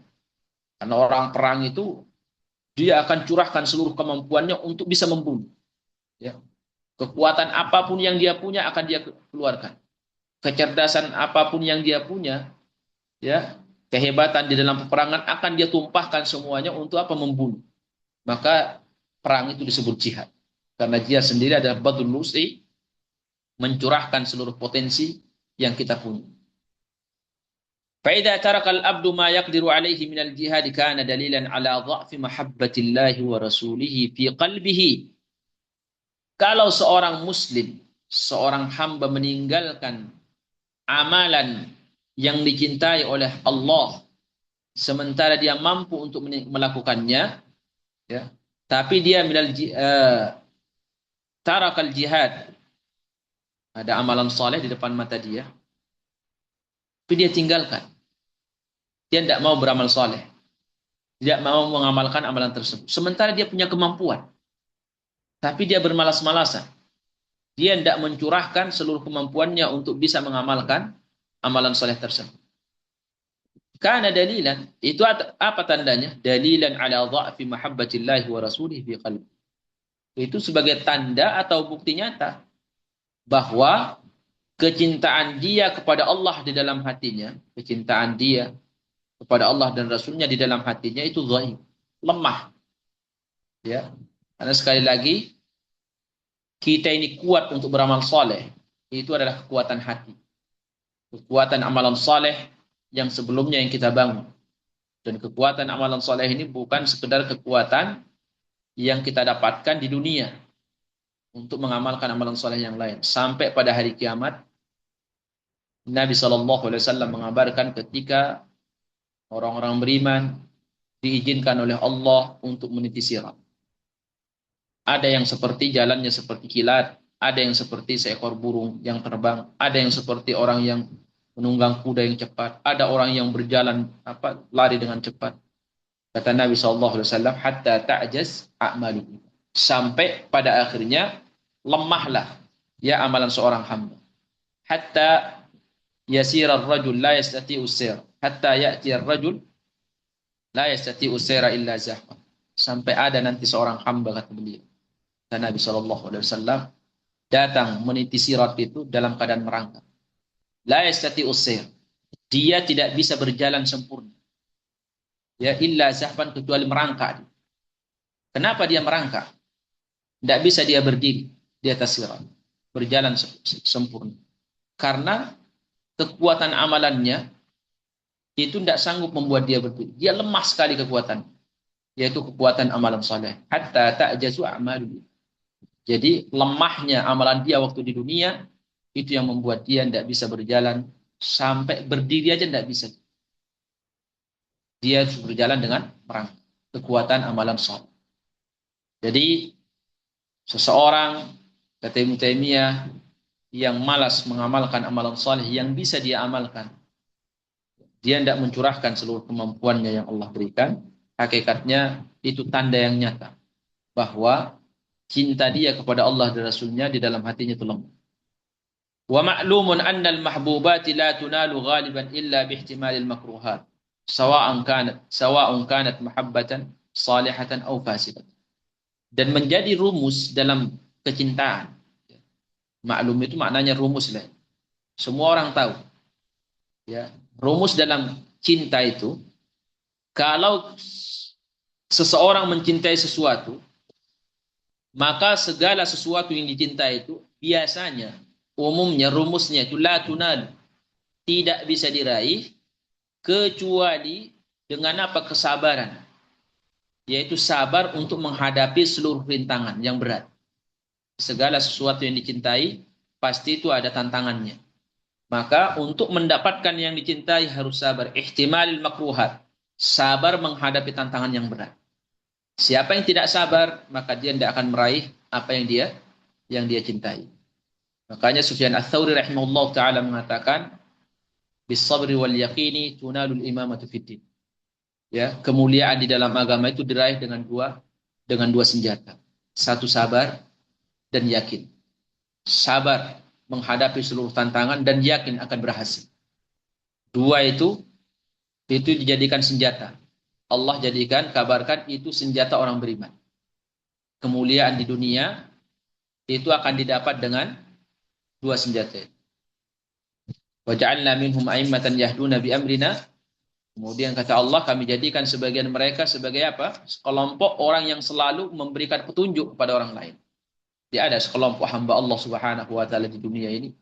Karena orang perang itu dia akan curahkan seluruh kemampuannya untuk bisa membunuh. Ya. Kekuatan apapun yang dia punya akan dia keluarkan. Kecerdasan apapun yang dia punya, ya, kehebatan di dalam peperangan akan dia tumpahkan semuanya untuk apa? Membunuh. Maka perang itu disebut jihad. Karena dia sendiri adalah badlul wus'i, mencurahkan seluruh potensi yang kita punya. فإذا ترك الأبد ما يقدر عليه من الجهاد كان دليلا على ضعف محبة الله ورسوله في قلبه. Kalau seorang muslim, seorang hamba meninggalkan amalan yang dicintai oleh Allah sementara dia mampu untuk melakukannya, ya, tapi dia tarakal jihad, ada amalan soleh di depan mata dia, tapi dia tinggalkan. Dia tidak mau beramal soleh, tidak mau mengamalkan amalan tersebut. Sementara dia punya kemampuan, tapi dia bermalas-malasan. Dia tidak mencurahkan seluruh kemampuannya untuk bisa mengamalkan amalan soleh tersebut. Karena dalilan, itu apa tandanya? Dalilan ala dha'fi mahabbatillahi wa rasulih fi qalbi. Itu sebagai tanda atau bukti nyata bahwa kecintaan dia kepada Allah di dalam hatinya, kecintaan dia kepada Allah dan Rasulnya di dalam hatinya itu dhaif, lemah. Ya, karena sekali lagi kita ini kuat untuk beramal saleh, itu adalah kekuatan hati, kekuatan amalan saleh yang sebelumnya yang kita bangun. Dan kekuatan amalan saleh ini bukan sekedar kekuatan yang kita dapatkan di dunia untuk mengamalkan amalan saleh yang lain. Sampai pada hari kiamat, Nabi SAW mengabarkan ketika orang-orang beriman diizinkan oleh Allah untuk meniti sirat. Ada yang seperti jalannya seperti kilat, ada yang seperti seekor burung yang terbang, ada yang seperti orang yang menunggang kuda yang cepat, ada orang yang berjalan lari dengan cepat. Kata Nabi SAW, hatta ta'jaz a'malu. Sampai pada akhirnya lemahlah ya amalan seorang hamba. Hatta yasira ar-rajul la yastati'u as-sayr, hatta ya'ti ar-rajul la yastati'u as-sayra illa zahfa. Sampai ada nanti seorang hamba, kata beliau, dan Nabi SAW datang meniti sirat itu dalam keadaan merangkak. La yastati'u as-sayr, dia tidak bisa berjalan sempurna. Ya, illa zahfan, kecuali merangkak. Kenapa dia merangkak? Tidak bisa dia berdiri di atas sirat, berjalan sempurna. Karena kekuatan amalannya itu tidak sanggup membuat dia berdiri. Dia lemah sekali kekuatan, yaitu kekuatan amalan saleh. Hatta ta'jazu a'malu. Jadi lemahnya amalan dia waktu di dunia itu yang membuat dia tidak bisa berjalan, sampai berdiri aja tidak bisa. Dia berjalan dengan merangkak, kekuatan amalan saleh. Jadi seseorang, kata Ibnu Taimiyah, yang malas mengamalkan amalan saleh yang bisa dia amalkan, dia tidak mencurahkan seluruh kemampuannya yang Allah berikan, hakikatnya itu tanda yang nyata bahwa cinta dia kepada Allah dan Rasulnya di dalam hatinya itu lemah. Wa ma'lumun anna al-mahbubati la tunalu ghaliban illa bihtimalil makruhat, sawa'un kanat mahabbatan salihatan aw fasidatan. Dan menjadi rumus dalam kecintaan. Maklum itu maknanya rumus lah. Semua orang tahu. Ya, rumus dalam cinta itu, kalau seseorang mencintai sesuatu, maka segala sesuatu yang dicintai itu biasanya, umumnya rumusnya itu la tunal, tidak bisa diraih kecuali dengan apa? Kesabaran. Yaitu sabar untuk menghadapi seluruh rintangan yang berat. Segala sesuatu yang dicintai pasti itu ada tantangannya. Maka untuk mendapatkan yang dicintai harus sabar. Ihtimalil makruhat. Sabar menghadapi tantangan yang berat. Siapa yang tidak sabar, maka dia tidak akan meraih apa yang dia cintai. Makanya Sufyan Ats-Tsauri rahimahullah taala mengatakan, bis sabri wal yaqini tunalul imamatu fiddin. Ya, kemuliaan di dalam agama itu diraih dengan dua senjata. Satu, sabar dan yakin. Sabar menghadapi seluruh tantangan dan yakin akan berhasil. Dua itu dijadikan senjata. Allah jadikan, kabarkan itu senjata orang beriman. Kemuliaan di dunia itu akan didapat dengan dua senjata. Wa ja'alna minhum a'immatan yahduna bi amrina. Kemudian kata Allah, kami jadikan sebagian mereka sebagai apa? Kelompok orang yang selalu memberikan petunjuk kepada orang lain. Dia ada sekelompok hamba Allah Subhanahu wa taala di dunia ini.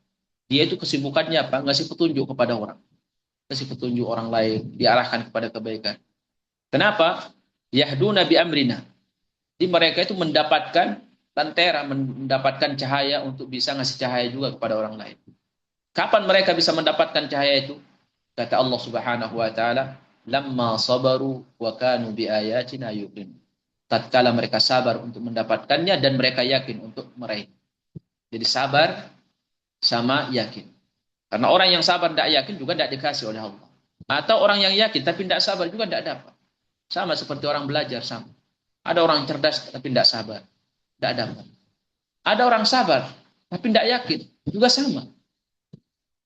Dia itu kesibukannya apa? Ngasih petunjuk kepada orang. Ngasih petunjuk orang lain, diarahkan kepada kebaikan. Kenapa? Yahduna bi amrina. Jadi mereka itu mendapatkan lentera, mendapatkan cahaya untuk bisa ngasih cahaya juga kepada orang lain. Kapan mereka bisa mendapatkan cahaya itu? Kata Allah Subhanahu wa taala, "Lamma sabaru wa kanu bi ayatina yuqin." Tatkala mereka sabar untuk mendapatkannya dan mereka yakin untuk meraih. Jadi sabar sama yakin. Karena orang yang sabar tidak yakin juga tidak dikasih oleh Allah. Atau orang yang yakin tapi tidak sabar juga tidak dapat. Sama seperti orang belajar sama. Ada orang cerdas tapi tidak sabar, tidak dapat. Ada orang sabar tapi tidak yakin, juga sama.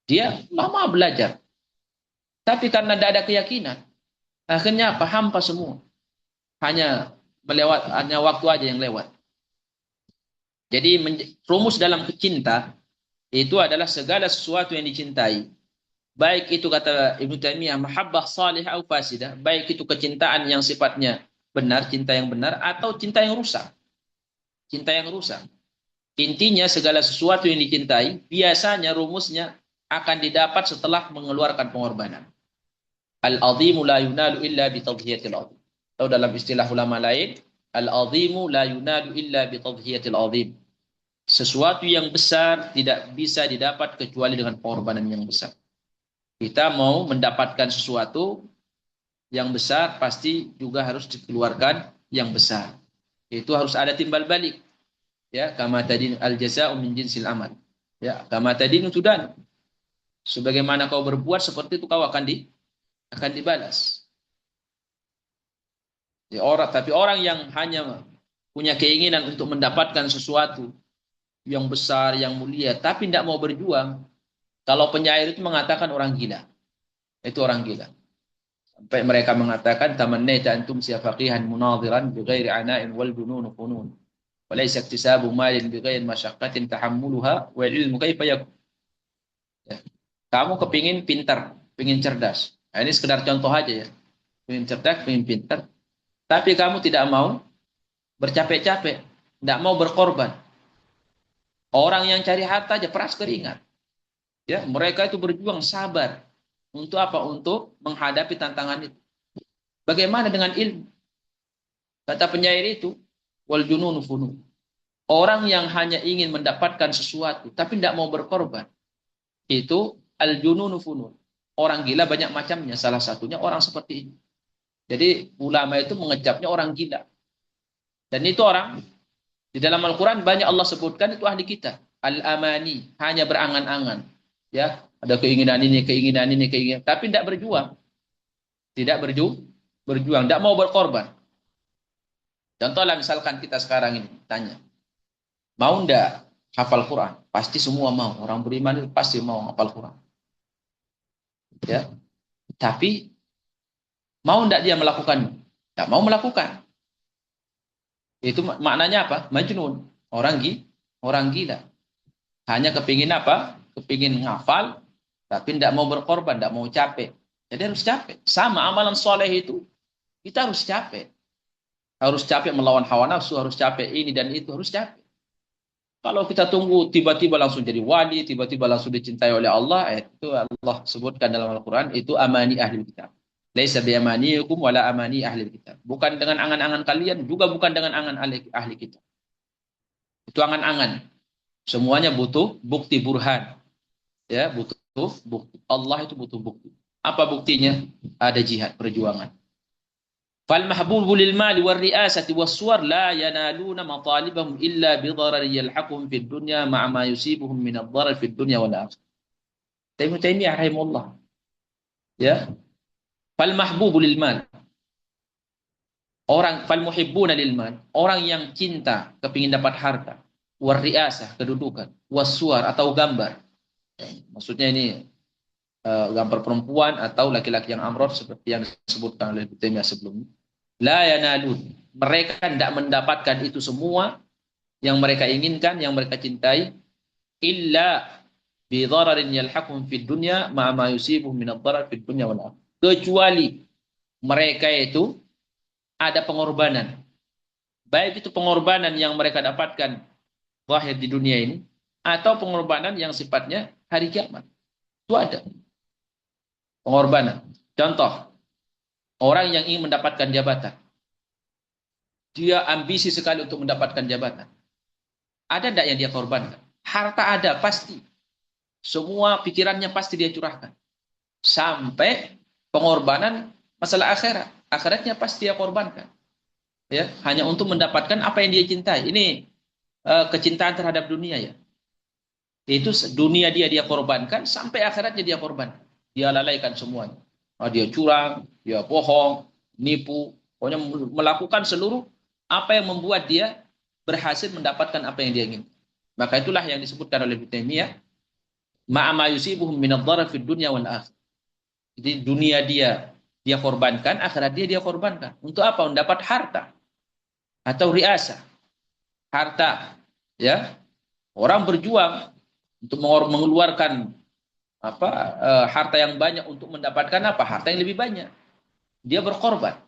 Dia lama belajar, tapi karena tidak ada keyakinan, akhirnya apa? Hampa semua. Hanya waktu aja yang lewat. Jadi rumus dalam cinta itu adalah segala sesuatu yang dicintai. Baik itu kata Ibnu Taimiyah mahabbah salihah atau fasidah, baik itu kecintaan yang sifatnya benar, cinta yang benar, atau cinta yang rusak. Cinta yang rusak. Intinya segala sesuatu yang dicintai, biasanya rumusnya akan didapat setelah mengeluarkan pengorbanan. Al-azimu la yunalu illa bitadhiyatil azim. Atau dalam istilah ulama lain, al-azimu la yunalu illa bitadhiyatil azim. Sesuatu yang besar tidak bisa didapat kecuali dengan pengorbanan yang besar. Kita mau mendapatkan sesuatu yang besar, pasti juga harus dikeluarkan yang besar. Itu harus ada timbal balik. Ya, kama tadin al jazaa'u min jinsil amal. Ya, kama tadin tudan. Sebagaimana kau berbuat seperti itu kau akan dibalas. Ya, tapi orang yang hanya punya keinginan untuk mendapatkan sesuatu yang besar, yang mulia, tapi tidak mau berjuang, kalau penyair itu mengatakan orang gila. Itu orang gila. Sampai mereka mengatakan tamannaita antum siyafaqihan munadhiran bighairi ana'in wal junun funun. Walaysa iktisabu malin bighairi masyaqqatin tahammuluha wal ilmu kaifa yakun. Ya. Kamu kepingin pintar, pingin cerdas. Nah, ini sekedar contoh aja ya. Pingin cerdas, pingin pintar. Tapi kamu tidak mau bercapek-capek, tidak mau berkorban. Orang yang cari harta aja peras keringat. Ya, mereka itu berjuang sabar. Untuk apa? Untuk menghadapi tantangan itu. Bagaimana dengan ilmu? Kata penyair itu, wal jununu funun. Orang yang hanya ingin mendapatkan sesuatu tapi tidak mau berkorban, itu al jununu funun. Orang gila banyak macamnya, salah satunya orang seperti ini. Jadi ulama itu mengecapnya orang gila. Dan itu orang di dalam Al-Qur'an banyak Allah sebutkan itu ahli kita, al-amani, hanya berangan-angan. Ya, ada keinginan ini, tapi tidak berjuang. Tidak berjuang, tidak mau berkorban. Contohnya misalkan kita sekarang ini tanya, mau ndak hafal Quran? Pasti semua mau. Orang beriman itu pasti mau hafal Quran. Ya. Tapi mau ndak dia melakukannya? Tidak mau melakukan. Itu maknanya apa? Majnun. Orang gila. Hanya kepingin apa? Kepingin ngafal, tapi tidak mau berkorban, tidak mau capek. Jadi harus capek. Sama amalan soleh itu, kita harus capek. Harus capek melawan hawa nafsu, harus capek ini dan itu, harus capek. Kalau kita tunggu tiba-tiba langsung jadi wali, tiba-tiba langsung dicintai oleh Allah, itu Allah sebutkan dalam Al-Quran, itu amani ahli kitab. Laisa biamaniikum wala amani ahli kitab. Bukan dengan angan-angan kalian, juga bukan dengan angan ahli kitab. Itu angan-angan. Semuanya butuh bukti burhan. Ya, butuh bukti. Allah itu butuh bukti. Apa buktinya? Ada jihad, perjuangan. Fal mahbubu lil mali war ri'asati was suwar la yanaluna matalibahum illa bi dharar yalhaquhum fid dunya ma'a ma yusibuhum min ad-dharar fid dunya wal akhirah. Ibnu Taimiyah rahimahullah. Ya. Fal mahbubu lil mal. Orang fal muhibbuna lil mal, orang yang cinta, kepingin dapat harta, war ri'asah, kedudukan, was suwar atau gambar. Maksudnya ini gambar perempuan atau laki-laki yang amrod seperti yang disebutkan oleh Ibnu Taimiyah sebelumnya. La yanalun. Mereka tidak mendapatkan itu semua yang mereka inginkan, yang mereka cintai, illa bi dhararin yalhaqum fid dunya ma ma yusibuhum min ad-dharar fid dunya wal akhirah. Kecuali mereka itu ada pengorbanan. Baik itu pengorbanan yang mereka dapatkan zahir di dunia ini, atau pengorbanan yang sifatnya hari kiamat. Itu ada pengorbanan. Contoh, orang yang ingin mendapatkan jabatan. Dia ambisi sekali untuk mendapatkan jabatan. Ada tidak yang dia korbankan? Harta ada, pasti. Semua pikirannya pasti dia curahkan. Sampai pengorbanan masalah akhirat. Akhiratnya pasti dia korbankan. Ya, hanya untuk mendapatkan apa yang dia cintai. Ini kecintaan terhadap dunia ya. Itu dunia dia korbankan, sampai akhiratnya dia korbankan. Dia lalaikan semuanya. Dia curang, dia bohong, nipu, pokoknya melakukan seluruh apa yang membuat dia berhasil mendapatkan apa yang dia ingin. Maka itulah yang disebutkan oleh Ibnu Taimiyah, ma'ama yusibuhum min ad-dharar fid dunya wal akhirah. Jadi dunia dia korbankan, akhirat dia korbankan. Untuk apa? Mendapat harta atau riasa. Harta, ya. Orang berjuang untuk mengeluarkan harta yang banyak untuk mendapatkan apa? Harta yang lebih banyak. Dia berkorban.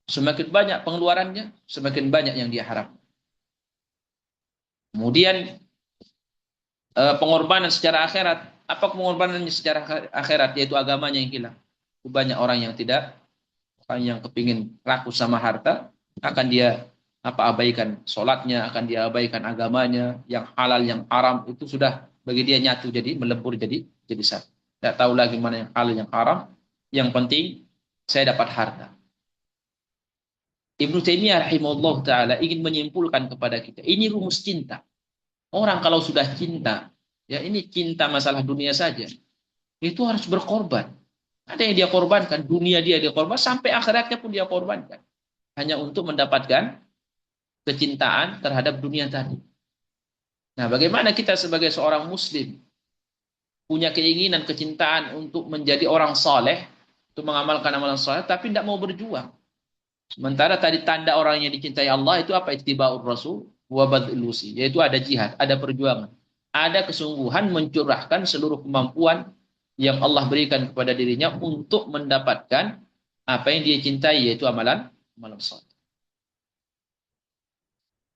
Semakin banyak pengeluarannya, semakin banyak yang dia harap. Kemudian pengorbanan secara akhirat. Apa pengorbanannya secara akhirat? Yaitu agamanya yang hilang. Banyak orang yang orang yang kepingin rakus sama harta, akan dia abaikan sholatnya, akan dia abaikan agamanya, yang halal yang haram itu sudah bagi dia nyatu, jadi melebur jadi satu. Tidak tahu lagi mana yang halal yang haram. Yang penting saya dapat harta. Ibnu Taimiyah rahimahullah taala ingin menyimpulkan kepada kita, ini rumus cinta. Orang kalau sudah cinta, ya ini cinta masalah dunia saja, itu harus berkorban. Ada yang dia korbankan, dunia dia korban, sampai akhiratnya pun dia korbankan. Hanya untuk mendapatkan kecintaan terhadap dunia tadi. Nah, bagaimana kita sebagai seorang muslim punya keinginan, kecintaan untuk menjadi orang saleh, untuk mengamalkan amalan saleh, tapi tidak mau berjuang. Sementara tadi tanda orang yang dicintai Allah itu apa? Ittiba'ur Rasul wa bad'il usi, yaitu ada jihad, ada perjuangan, ada kesungguhan mencurahkan seluruh kemampuan yang Allah berikan kepada dirinya untuk mendapatkan apa yang dia cintai, yaitu amalan saleh.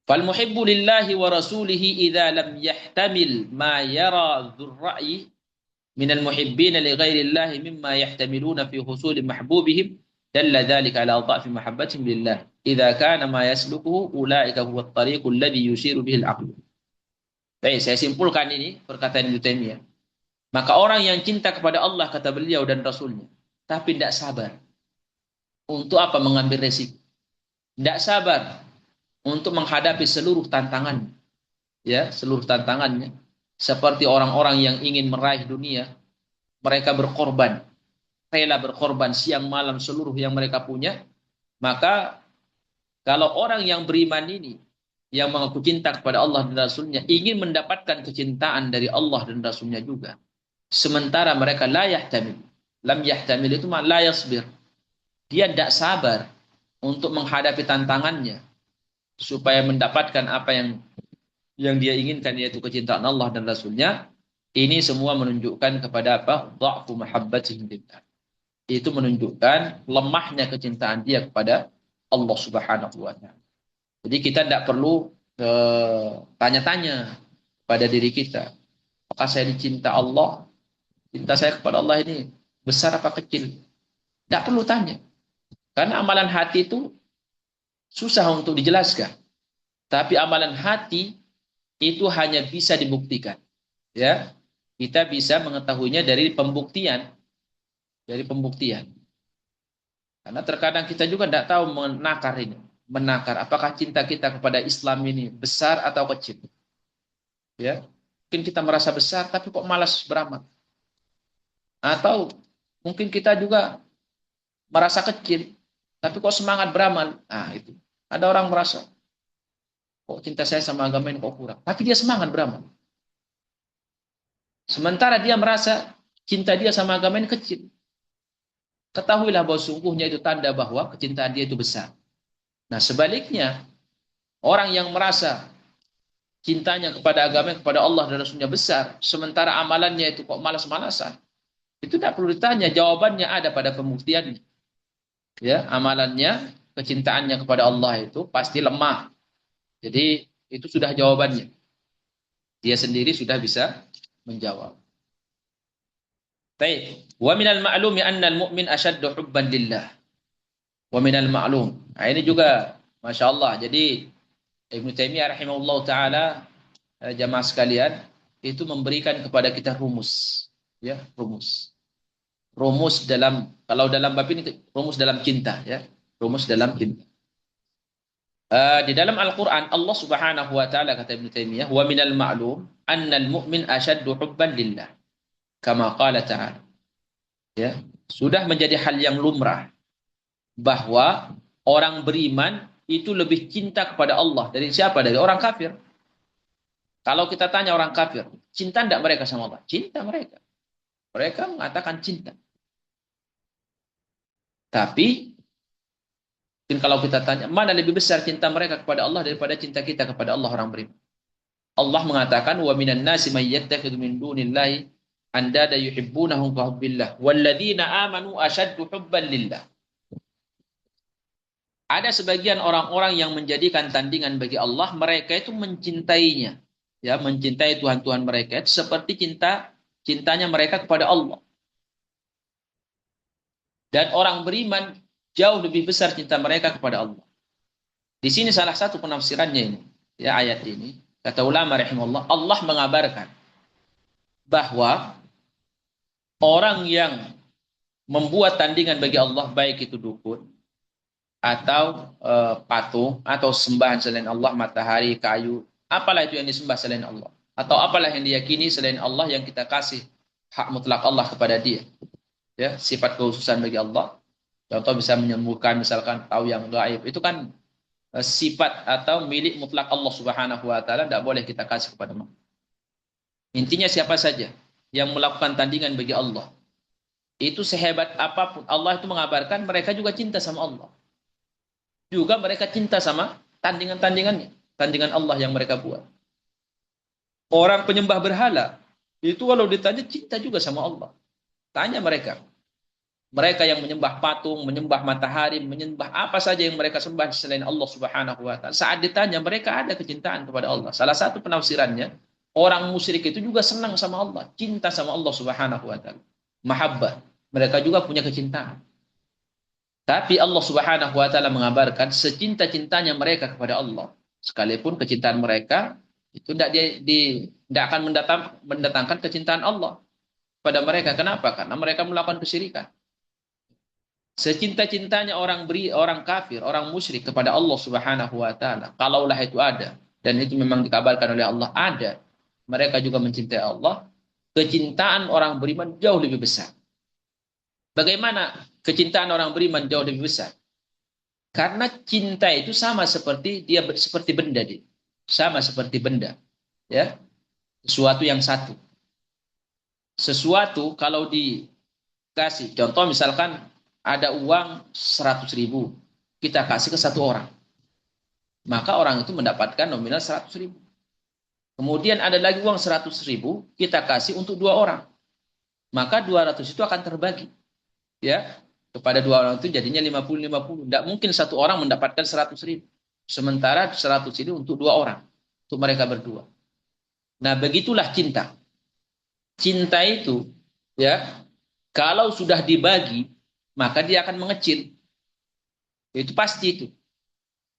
Fal muhibbu lillahi wa rasulihi idza lam yahtamil ma yara dzur ra'yi min al muhibbin li ghairi Allah mimma yahtamiluna fi husul mahbubihim dalla dzalika ala dha'fi mahabbatihim lillah idza kana ma yaslukuhu ulaika huwa at-tariq alladhi yushiru bihi al-aql. Baik, saya simpulkan ini perkataan Ibnu Taimiyah. Maka orang yang cinta kepada Allah, kata beliau, dan Rasulnya, tapi tidak sabar untuk mengambil resiko, tidak sabar untuk menghadapi seluruh tantangan, ya, seluruh tantangannya, seperti orang-orang yang ingin meraih dunia, mereka berkorban, rela berkorban siang malam seluruh yang mereka punya. Maka kalau orang yang beriman ini, yang mengaku cinta kepada Allah dan Rasulnya, ingin mendapatkan kecintaan dari Allah dan Rasulnya juga, sementara mereka la yahtamil, lam yahtamil itu la yasbir, dia tidak sabar untuk menghadapi tantangannya supaya mendapatkan apa yang dia inginkan, yaitu kecintaan Allah dan Rasulnya. Ini semua menunjukkan kepada dha'fu mahabbatihim lillah. Itu menunjukkan lemahnya kecintaan dia kepada Allah Subhanahu wa taala. Jadi kita tidak perlu tanya-tanya pada diri kita, apakah saya dicinta Allah? Cinta saya kepada Allah ini besar apa kecil? Tidak perlu tanya. Karena amalan hati itu susah untuk dijelaskan. Tapi amalan hati itu hanya bisa dibuktikan. Ya, kita bisa mengetahuinya dari pembuktian. Dari pembuktian. Karena terkadang kita juga tidak tahu menakar ini. Menakar apakah cinta kita kepada Islam ini besar atau kecil. Ya, mungkin kita merasa besar tapi kok malas beramal. Atau mungkin kita juga merasa kecil, tapi kok semangat beramal. Nah, itu. Ada orang merasa, kok cinta saya sama agama ini kok kurang. Tapi dia semangat beramal. Sementara dia merasa cinta dia sama agama ini kecil. Ketahuilah bahwa sungguhnya itu tanda bahwa kecintaan dia itu besar. Nah, sebaliknya, orang yang merasa cintanya kepada agama, kepada Allah dan Rasulnya besar, sementara amalannya itu kok malas-malasan, itu tidak perlu ditanya, jawabannya ada pada pembuktiannya. Ya, amalannya, kecintaannya kepada Allah itu pasti lemah. Jadi itu sudah jawabannya. Dia sendiri sudah bisa menjawab. Baik. Wa minal ma'lumi anna al-mu'min ashaddu hubban lillah. Wa minal ma'lum. Nah, ini juga Masya Allah. Jadi Ibnu Taimiyah rahimahullah taala, jamaah sekalian, itu memberikan kepada kita rumus, ya, rumus. Rumus dalam, kalau dalam bab ini rumus dalam cinta, ya. Rumus dalam cinta. Di dalam Al-Qur'an Allah Subhanahu wa taala kata Ibnu Taimiyah, "Wa minal ma'lum anna al-mu'min ashaddu hubban lillah." Kama qala ta'ala. Ya, sudah menjadi hal yang lumrah bahwa orang beriman itu lebih cinta kepada Allah dari siapa? Dari orang kafir. Kalau kita tanya orang kafir, cinta tidak mereka sama Allah? Cinta mereka. Mereka mengatakan cinta. Tapi kalau kita tanya, mana lebih besar cinta mereka kepada Allah daripada cinta kita kepada Allah orang beriman? Allah mengatakan, wa minan nasi may yattakhidhu min dunillahi andada yuhibbunahum ka hubbillah walladzina amanu ashaddu hubban lillah. Ada sebagian orang-orang yang menjadikan tandingan bagi Allah, mereka itu mencintainya, ya, mencintai Tuhan-Tuhan mereka itu seperti cintanya mereka kepada Allah. Dan orang beriman jauh lebih besar cinta mereka kepada Allah. Di sini salah satu penafsirannya ini, ya, ayat ini, kata ulama rahimahullah, Allah mengabarkan bahwa orang yang membuat tandingan bagi Allah, baik itu dukun atau patung atau sembahan selain Allah, matahari, kayu, apalah itu yang disembah selain Allah, atau apalah yang diyakini selain Allah yang kita kasih hak mutlak Allah kepada dia, ya, sifat kekhususan bagi Allah. Contoh bisa menyembuhkan, misalkan tahu yang gaib, itu kan sifat atau milik mutlak Allah Subhanahu wa taala, tidak boleh kita kasih kepada manusia. Intinya siapa saja yang melakukan tandingan bagi Allah, itu sehebat apapun, Allah itu mengabarkan mereka juga cinta sama Allah. Juga mereka cinta sama tandingan-tandingannya, tandingan Allah yang mereka buat. Orang penyembah berhala, itu kalau ditanya cinta juga sama Allah. Tanya mereka. Mereka yang menyembah patung, menyembah matahari, menyembah apa saja yang mereka sembah selain Allah Subhanahu wa taala. Saat ditanya, mereka ada kecintaan kepada Allah. Salah satu penafsirannya, orang musyrik itu juga senang sama Allah, cinta sama Allah Subhanahu wa taala. Mahabbah. Mereka juga punya kecintaan. Tapi Allah Subhanahu wa taala mengabarkan secinta-cintanya mereka kepada Allah, sekalipun kecintaan mereka itu tidak akan mendatangkan kecintaan Allah pada mereka. Kenapa? Karena mereka melakukan kesyirikan. Secinta-cintanya orang kafir, orang musyrik kepada Allah Subhanahu wa taala, kalaulah itu ada, dan itu memang dikabarkan oleh Allah ada, mereka juga mencintai Allah, kecintaan orang beriman jauh lebih besar. Bagaimana kecintaan orang beriman jauh lebih besar? Karena cinta itu sama seperti seperti benda, sama seperti benda, ya, sesuatu yang satu. Sesuatu kalau dikasih, contoh misalkan ada uang 100.000, kita kasih ke satu orang, maka orang itu mendapatkan nominal 100.000. Kemudian ada lagi uang 100.000, kita kasih untuk 2 orang, maka 200 itu akan terbagi, ya, kepada 2 orang itu jadinya 50-50. Tidak mungkin satu orang mendapatkan 100.000, sementara 100 ini untuk 2 orang, untuk mereka berdua. Nah, begitulah cinta. Cinta itu, ya, kalau sudah dibagi, maka dia akan mengecil. Itu pasti itu.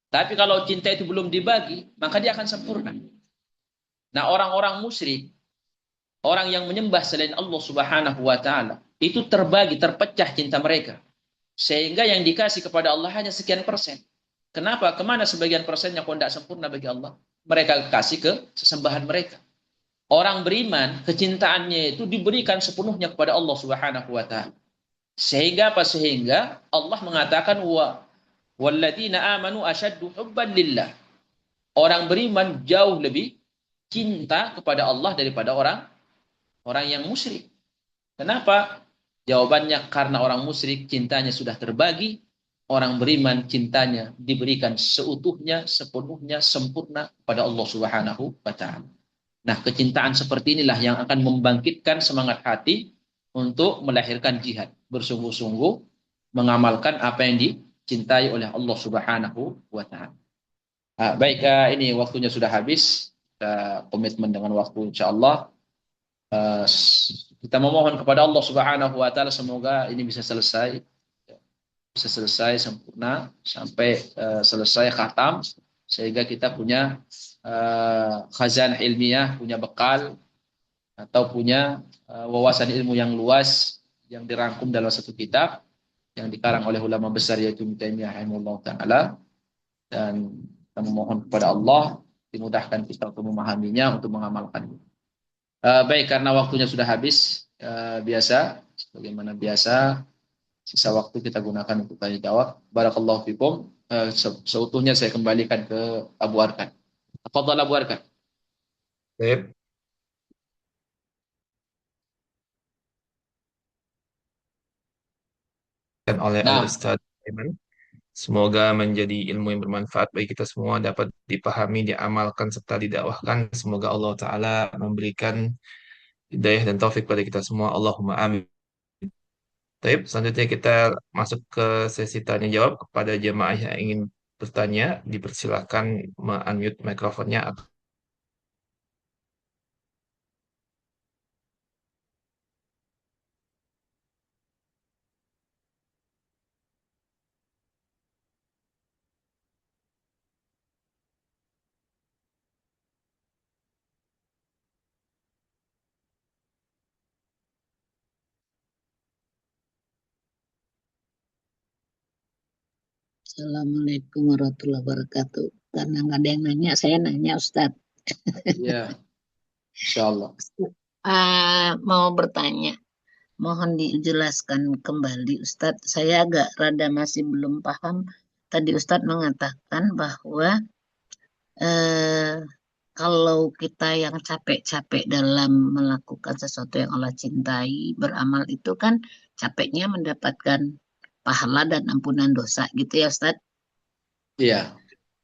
Tapi kalau cinta itu belum dibagi, maka dia akan sempurna. Nah, orang-orang musyrik, orang yang menyembah selain Allah Subhanahu wa taala, itu terbagi, terpecah cinta mereka. Sehingga yang dikasih kepada Allah hanya sekian persen. Kenapa? Kemana sebagian persennya kalau tidak sempurna bagi Allah? Mereka kasih ke sesembahan mereka. Orang beriman, kecintaannya itu diberikan sepenuhnya kepada Allah Subhanahu wa taala. Sehingga apa? Sehingga Allah mengatakan walladzina amanu asyaddu hubban lillah. Orang beriman jauh lebih cinta kepada Allah daripada orang yang musyrik. Kenapa? Jawabannya karena orang musyrik cintanya sudah terbagi, orang beriman cintanya diberikan seutuhnya, sepenuhnya, sempurna kepada Allah Subhanahu wa taala. Nah, kecintaan seperti inilah yang akan membangkitkan semangat hati untuk melahirkan jihad, bersungguh-sungguh mengamalkan apa yang dicintai oleh Allah Subhanahu wa taala. Baik, ini waktunya sudah habis. kita komitmen dengan waktu insya Allah. Eh, kita memohon kepada Allah Subhanahu wa taala semoga ini bisa selesai sempurna sampai selesai khatam sehingga kita punya khazanah ilmiah, punya bekal atau punya wawasan ilmu yang luas yang dirangkum dalam satu kitab yang dikarang oleh ulama besar yaitu Ibnu Taimiyah rahimahullah taala, dan kita memohon kepada Allah dimudahkan kita untuk memahaminya, untuk mengamalkannya. Baik, karena waktunya sudah habis, sebagaimana biasa, sisa waktu kita gunakan untuk tanya jawab. Barakallahu fikum. Seutuhnya saya kembalikan ke Abu Arkan. Tafadhal Abu Arkan. Baik, dan oleh Nah, Al-Ustadz Aiman. Semoga menjadi ilmu yang bermanfaat bagi kita semua, dapat dipahami, diamalkan, serta didakwahkan. Semoga Allah Ta'ala memberikan hidayah dan taufik pada kita semua. Allahumma amin. Baik, selanjutnya kita masuk ke sesi tanya jawab. Kepada jemaah yang ingin bertanya, dipersilakan unmute mikrofonnya. Assalamualaikum warahmatullahi wabarakatuh. Karena nggak ada yang nanya, saya nanya Ustadz. ya, insyaallah. Mau bertanya, mohon dijelaskan kembali Ustadz. Saya agak rada masih belum paham. Tadi Ustadz mengatakan bahwa eh, kalau kita yang capek-capek dalam melakukan sesuatu yang Allah cintai, beramal itu kan capeknya mendapatkan pahala dan ampunan dosa gitu ya Ustadz. Iya.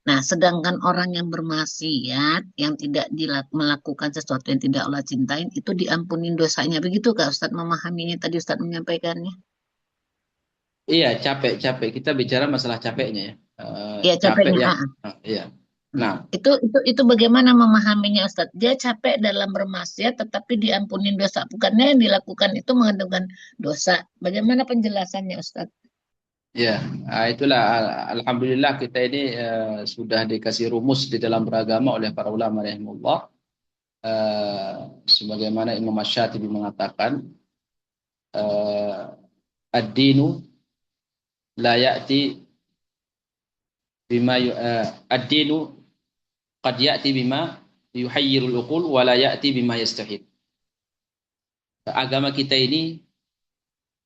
Nah, sedangkan orang yang bermaksiat, yang tidak melakukan sesuatu yang tidak Allah cintain, itu diampunin dosanya. Begitu Kak Ustadz memahaminya tadi Ustadz menyampaikannya? Iya, capek. Kita bicara masalah capeknya ya. Ya Capek capeknya. yang iya. Nah, Itu bagaimana memahaminya Ustadz? Dia capek dalam bermaksiat, tetapi diampunin dosa. Bukannya yang dilakukan itu mengandungkan dosa. Bagaimana penjelasannya Ustadz? ya, itulah alhamdulillah kita ini sudah dikasih rumus di dalam beragama oleh para ulama rahimahullah. Eh, Sebagaimana Imam Asy-Syatibi mengatakan, ad-dinu la ya'ti ad-dinu qad ya'ti bima yuhayyirul uqul wa la ya'ti bima yastahil. Agama kita ini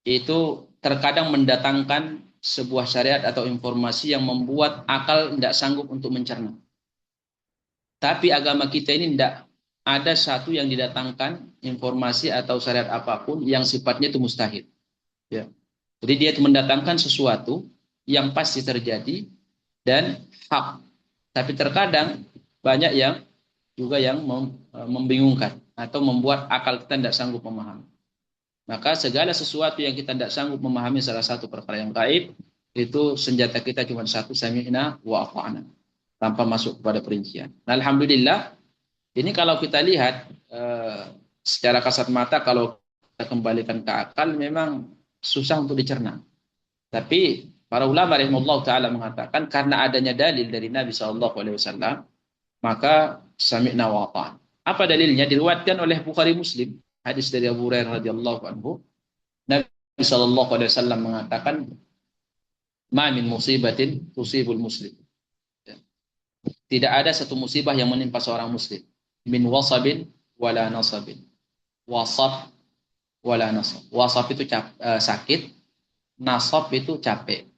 itu terkadang mendatangkan sebuah syariat atau informasi yang membuat akal tidak sanggup untuk mencerna. Tapi agama kita ini tidak ada satu yang didatangkan informasi atau syariat apapun yang sifatnya itu mustahil. Ya. Jadi dia itu mendatangkan sesuatu yang pasti terjadi dan hak. Tapi terkadang banyak yang juga yang membingungkan atau membuat akal kita tidak sanggup memahami. Maka segala sesuatu yang kita tidak sanggup memahami salah satu perkara yang gaib, itu senjata kita cuma satu, sami'na wa ata'na, tanpa masuk kepada perincian. Nah, alhamdulillah, ini kalau kita lihat secara kasat mata, kalau kita kembalikan ke akal, memang susah untuk dicerna. Tapi para ulama rahimahullah taala mengatakan karena adanya dalil dari Nabi SAW, maka sami'na wa ata'na. Apa dalilnya? Diriwayatkan oleh Bukhari Muslim, hadis dari Abu Hurairah radhiyallahu anhu. Nabi sallallahu alaihi wasallam mengatakan, "Ma min musibatin tusibul muslim." Tidak ada satu musibah yang menimpa seorang muslim. Min wasabin wala nasabin. Wasab wala nasab. Wasab itu sakit, nasab itu capek.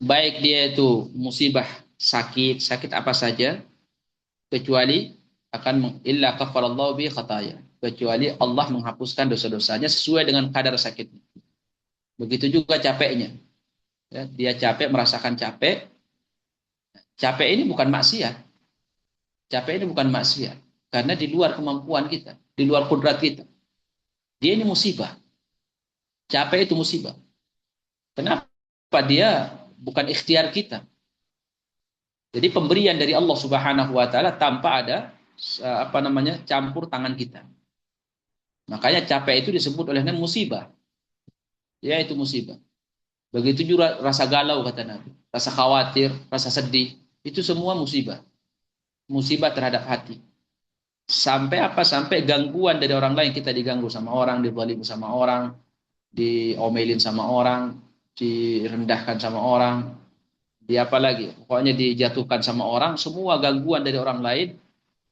Baik dia itu musibah sakit apa saja, kecuali illa kafarallahu bi khataya, kecuali Allah menghapuskan dosa-dosanya sesuai dengan kadar sakitnya. Begitu juga capeknya. Ya, dia capek, merasakan capek. Capek ini bukan maksiat. Capek ini bukan maksiat. Karena di luar kemampuan kita, di luar kodrat kita. Dia ini musibah. Capek itu musibah. Kenapa? Dia bukan ikhtiar kita. Jadi pemberian dari Allah Subhanahu wa taala tanpa ada campur tangan kita. Makanya capek itu disebut oleh Nabi musibah. Ya, itu musibah. Begitu juga rasa galau kata Nabi, rasa khawatir, rasa sedih, itu semua musibah. Musibah terhadap hati. Sampai apa? Sampai gangguan dari orang lain, kita diganggu sama orang, dizalim sama orang, diomelin sama orang, direndahkan sama orang, di apa lagi? Pokoknya dijatuhkan sama orang, semua gangguan dari orang lain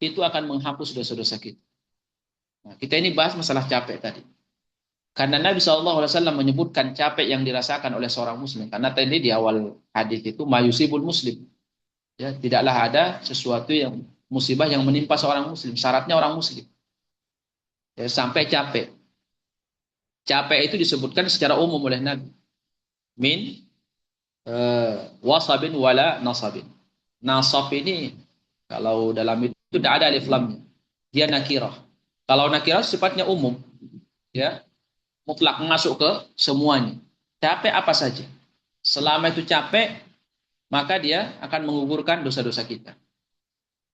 itu akan menghapus dosa-dosa kita. Nah, kita ini bahas masalah capek tadi. Karena Nabi SAW menyebutkan capek yang dirasakan oleh seorang muslim. Karena tadi di awal hadis itu mayusibul muslim. Ya, tidaklah ada sesuatu yang musibah yang menimpa seorang muslim. Syaratnya orang muslim. Ya, sampai capek. Capek itu disebutkan secara umum oleh Nabi. Min wasabin wala nasabin. Nasab ini kalau dalam itu tidak ada alif lamnya. Dia nakirah. Kalau nakirah sifatnya umum. Ya, mutlak masuk ke semuanya. Capek apa saja. Selama itu capek, maka dia akan menggugurkan dosa-dosa kita.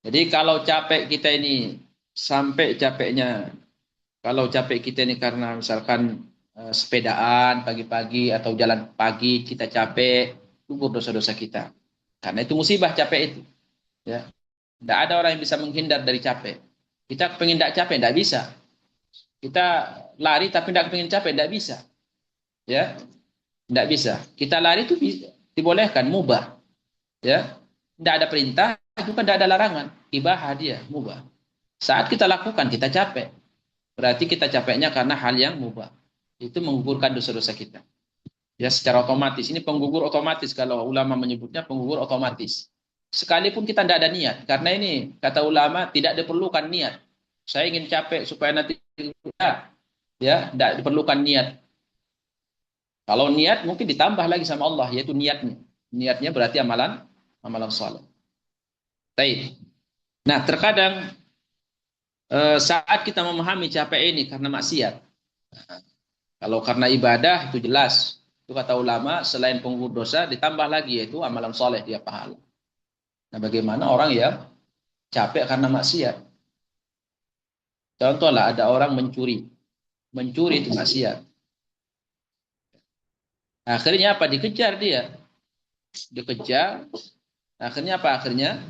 Jadi kalau capek kita ini sampai capeknya, kalau capek kita ini karena misalkan sepedaan pagi-pagi atau jalan pagi kita capek, gugur dosa-dosa kita. Karena itu musibah capek itu. Ya, tidak ada orang yang bisa menghindar dari capek. Kita pengen tidak capek, tidak bisa. Kita lari tapi tidak pengen capek, tidak bisa. Ya, tidak bisa. Kita lari itu dibolehkan, mubah. Ya, tidak ada perintah, juga tidak ada larangan. Ibahah dia, mubah. Saat kita lakukan, kita capek. Berarti kita capeknya karena hal yang mubah. Itu menggugurkan dosa-dosa kita. Ya, secara otomatis. Ini penggugur otomatis. Kalau ulama menyebutnya penggugur otomatis. Sekalipun kita tidak ada niat. Karena ini, kata ulama, tidak diperlukan niat. Saya ingin capek supaya nanti ya, tidak diperlukan niat. Kalau niat mungkin ditambah lagi sama Allah, yaitu niatnya. Niatnya berarti amalan saleh. Baik. Nah, terkadang saat kita memahami capek ini karena maksiat. Kalau karena ibadah itu jelas. Itu kata ulama, selain penggugur dosa ditambah lagi yaitu amalan saleh, dia pahala. Nah, bagaimana orang yang capek karena maksiat? Contohlah ada orang mencuri. Mencuri itu maksiat. Akhirnya apa? Dikejar dia. Dikejar. Akhirnya apa? Akhirnya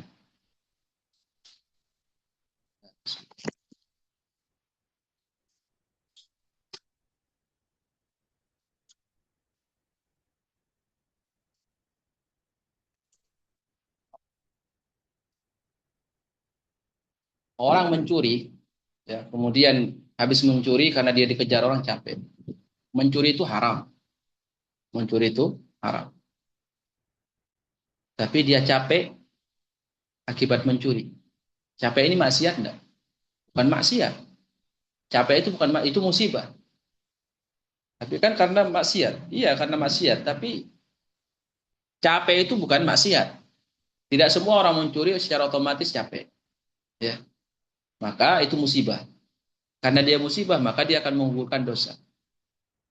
orang mencuri. Ya, kemudian habis mencuri karena dia dikejar orang capek. Mencuri itu haram. Mencuri itu haram. Tapi dia capek akibat mencuri. Capek ini maksiat enggak? Bukan maksiat. Capek itu bukan, itu musibah. Tapi kan karena maksiat. Iya, karena maksiat. Tapi capek itu bukan maksiat. Tidak semua orang mencuri secara otomatis capek. Ya. Maka itu musibah. Karena dia musibah, maka dia akan menggugurkan dosa.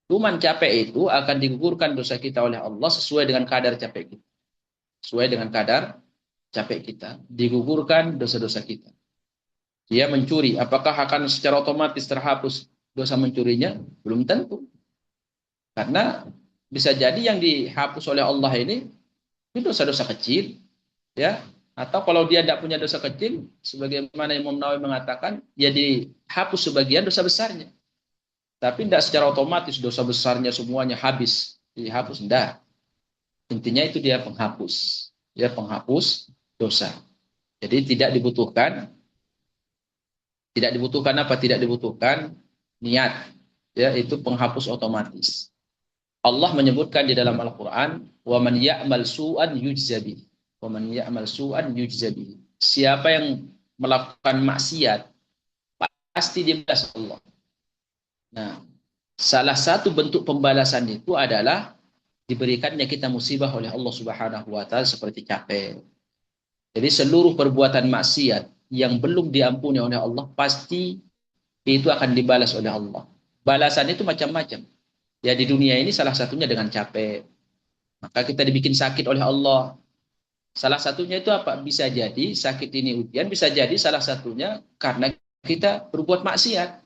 Cuman capek itu akan digugurkan dosa kita oleh Allah sesuai dengan kadar capek kita. Sesuai dengan kadar capek kita. Digugurkan dosa-dosa kita. Dia mencuri. Apakah akan secara otomatis terhapus dosa mencurinya? Belum tentu. Karena bisa jadi yang dihapus oleh Allah ini itu dosa-dosa kecil. Ya. Atau kalau dia tidak punya dosa kecil, sebagaimana Imam Nawawi mengatakan, ya dihapus sebagian dosa besarnya. Tapi tidak secara otomatis dosa besarnya semuanya habis. Dihapus, tidak. Intinya itu dia penghapus. Dia penghapus dosa. Jadi tidak dibutuhkan apa? Tidak dibutuhkan niat. Ya, itu penghapus otomatis. Allah menyebutkan di dalam Al-Quran, وَمَنْ يَعْمَلْ سُوءًا يُجْزَ بِهِ. وَمَنْ يَعْمَلْ سُوءًا يُجْزَ بِهِ. Siapa yang melakukan maksiat, pasti dibalas Allah. Nah, salah satu bentuk pembalasan itu adalah diberikannya kita musibah oleh Allah Subhanahu wa taala seperti capek. Jadi seluruh perbuatan maksiat yang belum diampuni oleh Allah pasti itu akan dibalas oleh Allah. Balasan itu macam-macam. Ya, di dunia ini salah satunya dengan capek. Maka kita dibikin sakit oleh Allah. Salah satunya itu apa? Bisa jadi sakit ini ujian, bisa jadi salah satunya karena kita berbuat maksiat.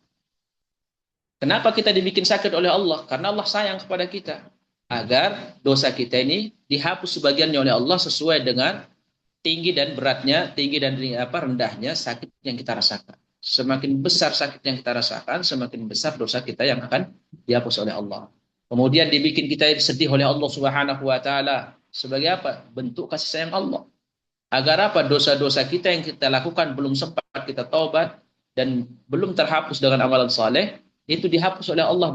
Kenapa kita dibikin sakit oleh Allah? Karena Allah sayang kepada kita. Agar dosa kita ini dihapus sebagiannya oleh Allah sesuai dengan tinggi dan beratnya, tinggi dan rendahnya sakit yang kita rasakan. Semakin besar sakit yang kita rasakan, semakin besar dosa kita yang akan dihapus oleh Allah. Kemudian dibikin kita sedih oleh Allah Subhanahu wa taala. Sebagai apa? Bentuk kasih sayang Allah. Agar apa? Dosa-dosa kita yang kita lakukan belum sempat kita taubat dan belum terhapus dengan amalan saleh, itu dihapus oleh Allah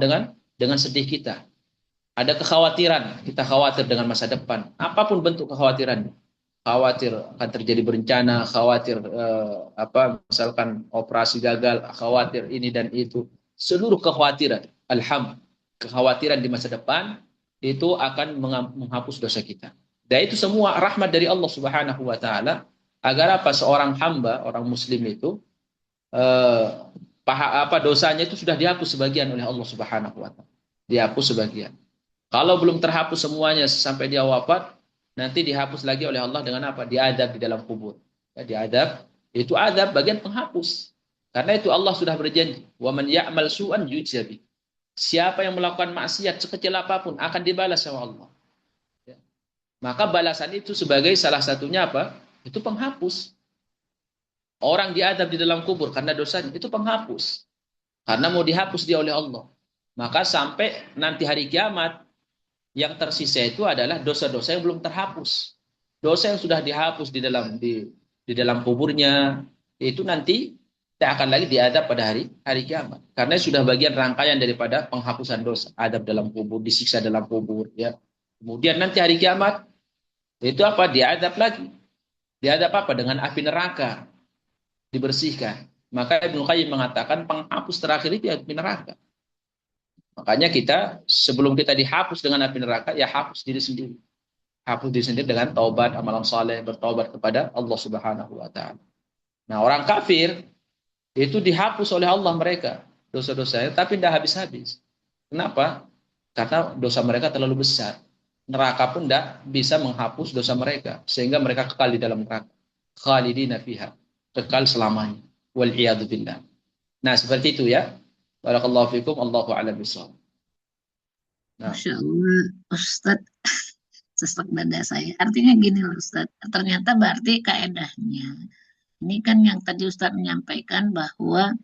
dengan sedih kita. Ada kekhawatiran, kita khawatir dengan masa depan. Apapun bentuk kekhawatiran, khawatir akan terjadi bencana, khawatir misalkan operasi gagal, khawatir ini dan itu. Seluruh kekhawatiran, kekhawatiran di masa depan itu akan menghapus dosa kita. Dan itu semua rahmat dari Allah Subhanahu wa taala agar apa seorang hamba, orang muslim itu dosanya itu sudah dihapus sebagian oleh Allah Subhanahu wa taala. Dihapus sebagian. Kalau belum terhapus semuanya sampai dia wafat, nanti dihapus lagi oleh Allah dengan apa? Diadab di dalam kubur. Ya, diadab, itu adab bagian penghapus. Karena itu Allah sudah berjanji, "Wa man ya'mal su'an yujza bih." Siapa yang melakukan maksiat sekecil apapun akan dibalas sama Allah. Ya. Maka balasan itu sebagai salah satunya apa? Itu penghapus. Orang diadab di dalam kubur karena dosanya, itu penghapus. Karena mau dihapus dia oleh Allah. Maka sampai nanti hari kiamat, yang tersisa itu adalah dosa-dosa yang belum terhapus. Dosa yang sudah dihapus di dalam kuburnya, itu nanti tidak akan lagi diadab pada hari kiamat. Karena sudah bagian rangkaian daripada penghapusan dosa. Adab dalam kubur, disiksa dalam kubur. Ya. Kemudian nanti hari kiamat, itu apa? Diadab lagi. Diadab apa? Dengan api neraka. Dibersihkan. Maka Ibnu Qayyim mengatakan penghapus terakhir itu api neraka. Makanya kita sebelum kita dihapus dengan api neraka, ya hapus diri sendiri. Hapus diri sendiri dengan taubat, amalan saleh, bertaubat kepada Allah Subhanahu wa taala. Nah, orang kafir itu dihapus oleh Allah mereka dosa-dosanya, tapi tidak habis-habis. Kenapa? Karena dosa mereka terlalu besar. Neraka pun tidak bisa menghapus dosa mereka, sehingga mereka kekal di dalam neraka. Khalidina fiha, kekal selamanya. Wal iyadu billah. Nah, seperti itu ya. Barakallahu fikum, Allahu a'lam bishawab. Nah, Masya Allah, Ustadz, sesak dada saya. Artinya gini loh Ustadz, ternyata berarti kaedahnya. Ini kan yang tadi Ustadz menyampaikan bahwa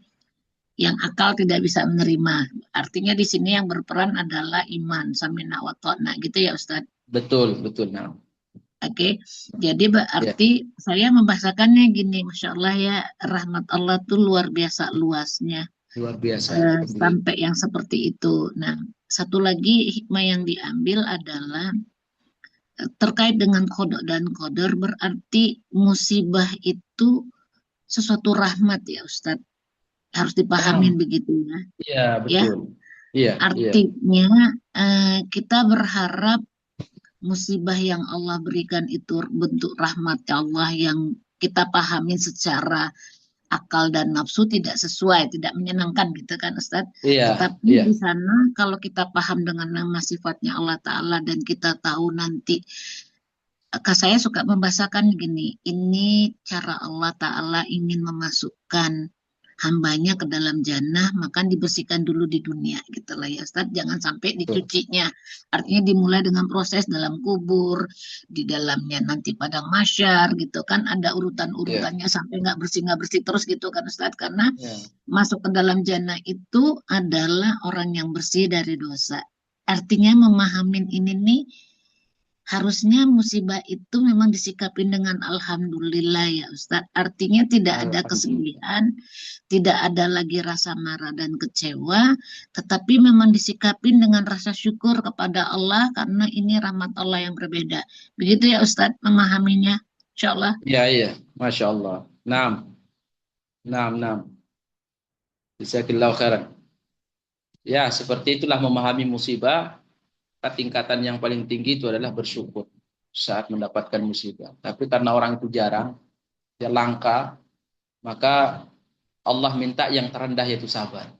yang akal tidak bisa menerima. Artinya di sini yang berperan adalah iman, samina wa ta'na gitu ya Ustadz. betul. Nah, Oke, jadi berarti saya membahasakannya gini, Masya Allah ya, rahmat Allah tuh luar biasa luasnya. luar biasa. Sampai yang seperti itu. Nah, satu lagi hikmah yang diambil adalah terkait dengan kodok dan kodor, berarti musibah itu sesuatu rahmat ya Ustadz. Harus dipahamin begitu ya. Iya, Ya, betul. Iya. artinya kita berharap musibah yang Allah berikan itu bentuk rahmat Allah yang kita pahamin secara akal dan nafsu tidak sesuai, tidak menyenangkan gitu kan Ustadz. Iya. Tetapi di sana kalau kita paham dengan nama sifatnya Allah Ta'ala dan kita tahu nanti, saya suka membahasakan gini, ini cara Allah Ta'ala ingin memasukkan hambanya ke dalam jannah, maka dibersihkan dulu di dunia gitu lah ya Ustadz, jangan sampai dicucinya. Artinya dimulai dengan proses dalam kubur, di dalamnya nanti padang mahsyar gitu kan, ada urutan-urutannya sampai nggak bersih terus gitu kan Ustadz, karena masuk ke dalam jannah itu adalah orang yang bersih dari dosa. Artinya memahamin ini nih, harusnya musibah itu memang disikapin dengan alhamdulillah ya Ustadz. Artinya tidak ada kesedihan, tidak ada lagi rasa marah dan kecewa, tetapi memang disikapin dengan rasa syukur kepada Allah karena ini rahmat Allah yang berbeda. Begitu ya Ustadz memahaminya, insya Allah. Iya, Masya Allah. Naam. Jazakallahu khairan. Ya, seperti itulah memahami musibah. Tingkatan yang paling tinggi itu adalah bersyukur saat mendapatkan musibah. Tapi karena orang itu jarang, dia langka, maka Allah minta yang terendah yaitu sabar.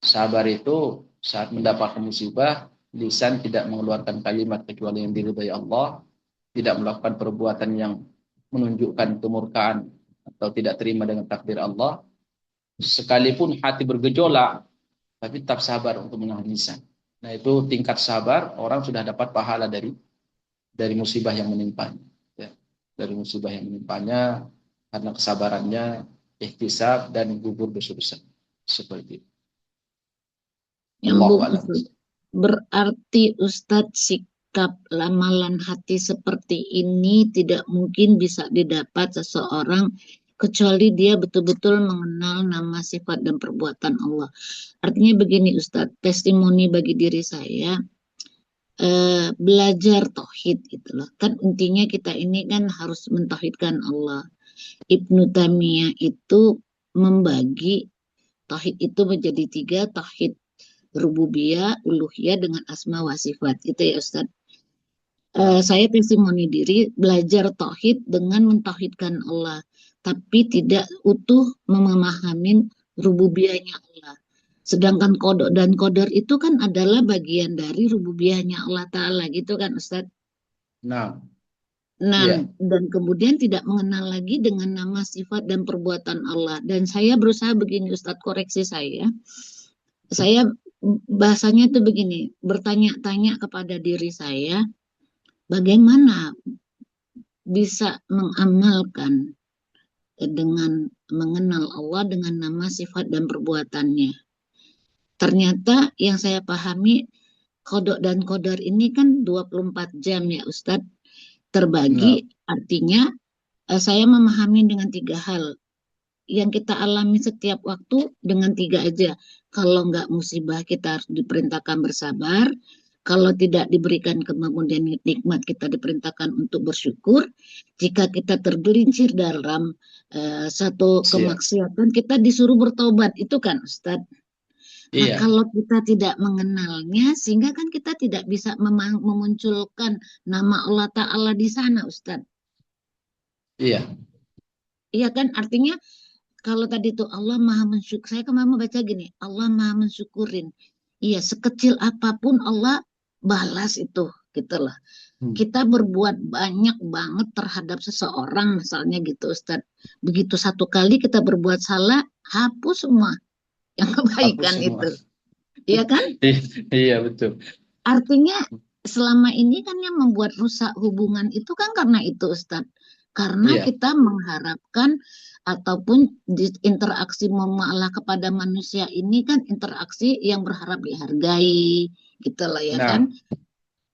Sabar itu saat mendapatkan musibah, lisan tidak mengeluarkan kalimat kecuali yang diridhai Allah. tidak melakukan perbuatan yang menunjukkan kemurkaan atau tidak terima dengan takdir Allah, sekalipun hati bergejolak, tapi tetap sabar untuk menahan lisan. Nah, itu tingkat sabar, orang sudah dapat pahala dari musibah yang menimpanya. Ya. Dari musibah yang menimpanya, karena kesabarannya, ihtisab, dan gugur dosa-dosa. Seperti itu. Allahu a'lam. Berarti Ustadz, sikap lamalan hati seperti ini tidak mungkin bisa didapat seseorang kecuali dia betul-betul mengenal nama, sifat, dan perbuatan Allah. Artinya begini Ustadz, testimoni bagi diri saya, belajar tauhid gitu loh. Kan intinya kita ini kan harus mentauhidkan Allah. Ibnu Taimiyah itu membagi tauhid itu menjadi 3, tauhid rububiyah, uluhiyah, dengan asma wa sifat. Itu ya Ustadz. Saya testimoni diri belajar tauhid dengan mentauhidkan Allah, tapi tidak utuh memahami rububiyahnya Allah. Sedangkan qada dan qadar itu kan adalah bagian dari rububiyahnya Allah Ta'ala, gitu kan Ustadz? Nah, Nah, dan kemudian tidak mengenal lagi dengan nama, sifat, dan perbuatan Allah. Dan saya berusaha begini Ustadz, koreksi saya. Saya bahasanya itu begini, bertanya-tanya kepada diri saya, bagaimana bisa mengamalkan dengan mengenal Allah dengan nama, sifat, dan perbuatannya. Ternyata yang saya pahami, qada dan qadar ini kan 24 jam ya Ustadz, terbagi. Artinya saya memahami dengan 3 hal yang kita alami setiap waktu dengan 3 aja. Kalau nggak musibah kita harus diperintahkan bersabar. Kalau tidak diberikan kemudian nikmat kita diperintahkan untuk bersyukur. Jika kita tergelincir dalam satu kemaksiatan kita disuruh bertobat. Itu kan Ustadz. Nah, kalau kita tidak mengenalnya, sehingga kan kita tidak bisa memunculkan nama Allah Ta'ala di sana, Ustadz. Iya. Iya kan, artinya kalau tadi tuh Allah maha mensyukur, saya kemarin baca gini, Allah maha mensyukurin. Iya, sekecil apapun Allah balas itu, gitu loh. Kita berbuat banyak banget terhadap seseorang, misalnya gitu, Ustadz. Begitu satu kali kita berbuat salah, hapus semua yang kebaikan itu. Iya kan? Iya, betul. Artinya selama ini kan yang membuat rusak hubungan itu kan karena itu Ustadz. Karena kita mengharapkan ataupun interaksi Allah kepada manusia ini kan interaksi yang berharap dihargai, gitu loh ya kan.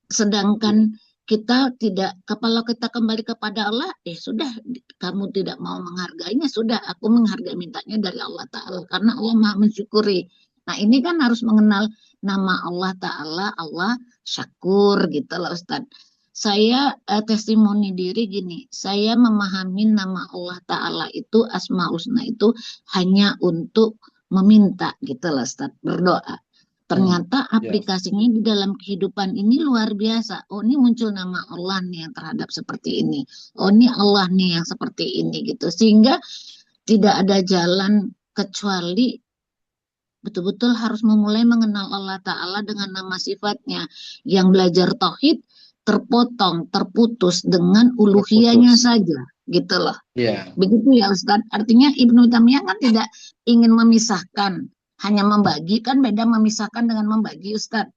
Sedangkan kita tidak, kalau kita kembali kepada Allah, sudah kamu tidak mau menghargainya, sudah aku menghargai, mintanya dari Allah Ta'ala karena Allah maha mensyukuri. Nah ini kan harus mengenal nama Allah Ta'ala, Allah Syakur gitu loh Ustadz. Saya testimoni diri gini, saya memahami nama Allah Ta'ala itu, Asmaul Husna itu hanya untuk meminta gitu loh Ustadz, berdoa. Ternyata aplikasinya di dalam kehidupan ini luar biasa. Oh ini muncul nama Allah nih yang terhadap seperti ini. Oh ini Allah nih yang seperti ini gitu. Sehingga tidak ada jalan kecuali betul-betul harus memulai mengenal Allah Ta'ala dengan nama sifatnya. Yang belajar tauhid terpotong, terputus dengan uluhiyahnya saja. Gitu loh. Begitu ya Ustadz. Artinya Ibnu Taimiyah kan tidak ingin memisahkan. Hanya membagi, kan beda memisahkan dengan membagi Ustadz.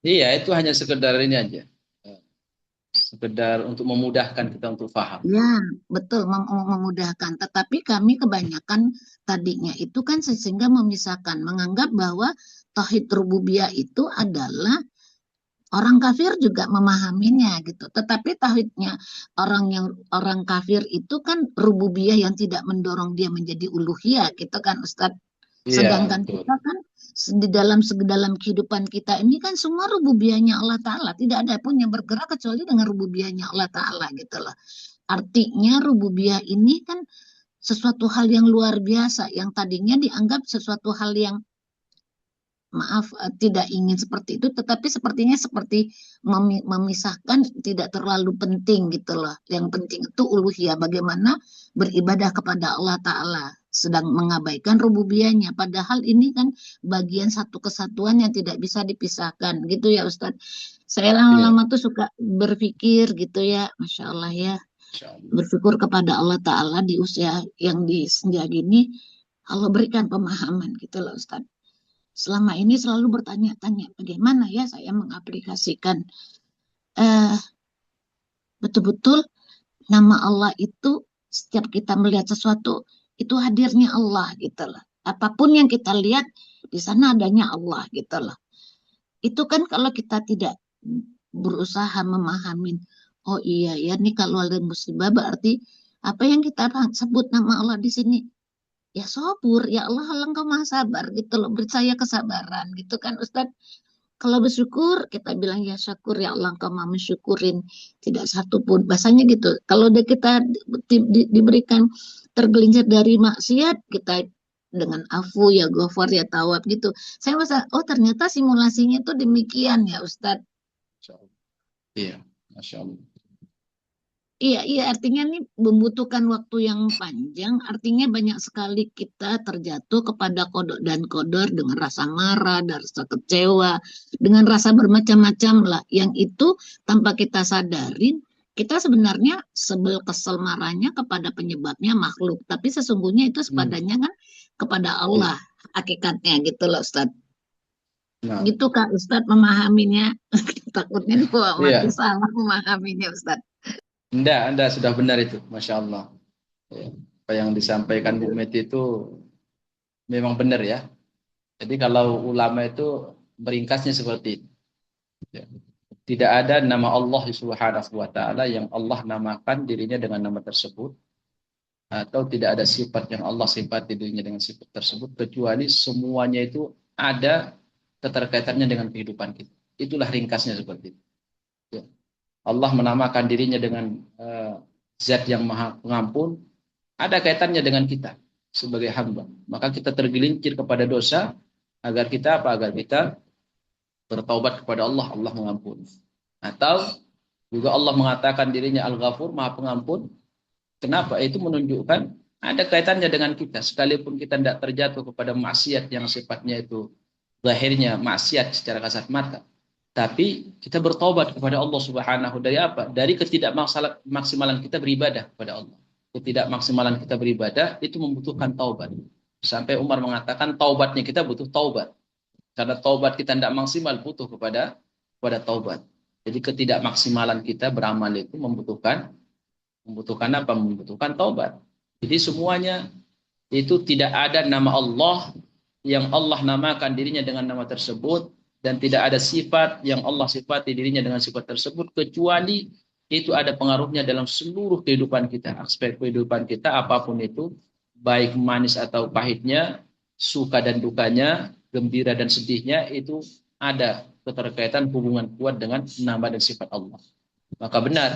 Iya, itu hanya sekedar ini aja. Sekedar untuk memudahkan kita untuk paham. Ya, betul, memudahkan. Tetapi kami kebanyakan tadinya itu kan sehingga memisahkan. Menganggap bahwa tauhid rububiyah itu adalah orang kafir juga memahaminya gitu. Tetapi tauhidnya orang kafir itu kan rububiyah yang tidak mendorong dia menjadi uluhiyah gitu kan Ustadz. Sedangkan kita kan di dalam kehidupan kita ini kan semua rububiyahnya Allah Ta'ala. Tidak ada pun yang bergerak kecuali dengan rububiyahnya Allah Ta'ala gitu loh. Artinya rububiyah ini kan sesuatu hal yang luar biasa. Yang tadinya dianggap sesuatu hal yang tidak ingin seperti itu. Tetapi sepertinya seperti memisahkan tidak terlalu penting gitu loh. Yang penting itu uluhiyah. Bagaimana beribadah kepada Allah Ta'ala. sedang mengabaikan rububiyahnya. Padahal ini kan bagian satu kesatuan yang tidak bisa dipisahkan, gitu ya Ustadz. Saya Iya, lama-lama tuh suka berpikir gitu ya, Masya Allah ya. insya Allah. Bersyukur kepada Allah Ta'ala di usia yang di senja gini, Allah berikan pemahaman gitu loh Ustadz. Selama ini selalu bertanya-tanya, bagaimana ya saya mengaplikasikan eh, betul-betul nama Allah itu setiap kita melihat sesuatu itu hadirnya Allah gitu loh. Apapun yang kita lihat di sana adanya Allah gitu loh. Itu kan kalau kita tidak berusaha memahamin, oh iya ya nih kalau ada musibah berarti apa yang kita sebut nama Allah di sini ya sabur, ya Allah engkau maha sabar gitu loh, beri saya kesabaran gitu kan Ustadz. Kalau bersyukur, kita bilang ya syukur ya Allah engkau maha mensyukurin. Tidak satu pun. Bahasanya gitu. Kalau kita diberikan tergelincir dari maksiat, kita dengan afu ya ghafar ya tawab gitu. Saya merasa, oh ternyata simulasinya itu demikian ya Ustadz. Insya Allah. Iya, Masya Allah. Iya, artinya nih membutuhkan waktu yang panjang, artinya banyak sekali kita terjatuh kepada kodok dan kodor dengan rasa marah, dan rasa kecewa, dengan rasa bermacam-macam lah. Yang itu tanpa kita sadarin, kita sebenarnya sebel kesel marahnya kepada penyebabnya makhluk. Tapi sesungguhnya itu sepadannya kan kepada Allah, hakikatnya gitu loh Ustadz. Nah, Gitu Kak Ustadz memahaminya. Takutnya bahwa iya, masih salah memahaminya Ustadz. Anda sudah benar itu, Masya Allah. Ya, apa yang disampaikan Bu Meti itu memang benar ya. Jadi kalau ulama itu meringkasnya seperti itu. Ya. Tidak ada nama Allah Subhanahu wa taala yang Allah namakan dirinya dengan nama tersebut, atau tidak ada sifat yang Allah sifati dirinya dengan sifat tersebut, kecuali semuanya itu ada keterkaitannya dengan kehidupan kita. Itulah ringkasnya seperti itu. Ya. Allah menamakan dirinya dengan zat yang maha pengampun, ada kaitannya dengan kita sebagai hamba. Maka kita tergelincir kepada dosa agar kita apa? Agar kita bertaubat kepada Allah, Allah mengampuni. Atau juga Allah mengatakan dirinya Al-Ghafur, Maha Pengampun. Kenapa? Itu menunjukkan ada kaitannya dengan kita. Sekalipun kita tidak terjatuh kepada maksiat yang sifatnya itu zahirnya maksiat secara kasat mata. Tapi kita bertobat kepada Allah Subhanahu dari apa? Dari ketidakmaksimalan kita beribadah kepada Allah. Ketidakmaksimalan kita beribadah itu membutuhkan taubat. Sampai Umar mengatakan taubatnya kita butuh taubat. Karena taubat kita tidak maksimal butuh kepada taubat. Jadi ketidakmaksimalan kita beramal itu membutuhkan apa? Membutuhkan taubat. Jadi semuanya itu tidak ada nama Allah yang Allah namakan dirinya dengan nama tersebut, dan tidak ada sifat yang Allah sifati dirinya dengan sifat tersebut, kecuali itu ada pengaruhnya dalam seluruh kehidupan kita, aspek kehidupan kita apapun itu, baik manis atau pahitnya, suka dan dukanya, gembira dan sedihnya, itu ada keterkaitan hubungan kuat dengan nama dan sifat Allah. Maka benar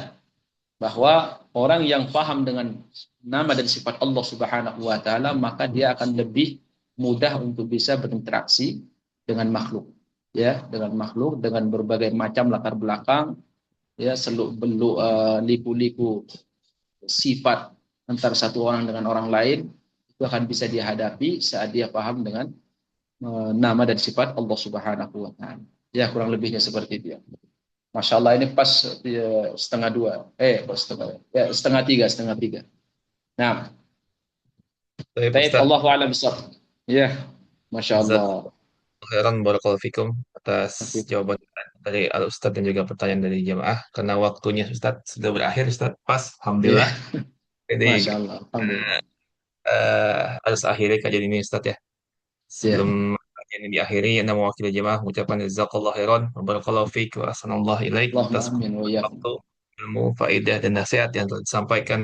bahwa orang yang paham dengan nama dan sifat Allah Subhanahu wa taala, maka dia akan lebih mudah untuk bisa berinteraksi dengan makhluk, ya, dengan berbagai macam latar belakang, ya, seluk beluk liku-liku sifat antara satu orang dengan orang lain, itu akan bisa dihadapi saat dia paham dengan nama dan sifat Allah Subhanahu wa taala. Ya, kurang lebihnya seperti itu ya. Masya Allah, ini pas ya, setengah tiga. Nah, Baik, baik, Ustaz. Allahu a'lam bishawab. Ya, Masya Allah. Khairan barakallahu fikum atas jawaban dari Al Ustaz dan juga pertanyaan dari jamaah. Karena waktunya Ustaz sudah berakhir, Ustaz. Pas, Ya, alhamdulillah. Jadi Masya Allah. Alhamdulillah. harus akhiri kajian ini Ustaz ya. Ya, Sebelum kajian ini diakhiri, Anda mewakili jamaah mengucapkan jazakallahu khairan wa barakallahu fiik wa ahsanallahu ilaik Allahumma atas amin wa iyyakum. waktu, ilmu, faedah dan nasihat yang telah disampaikan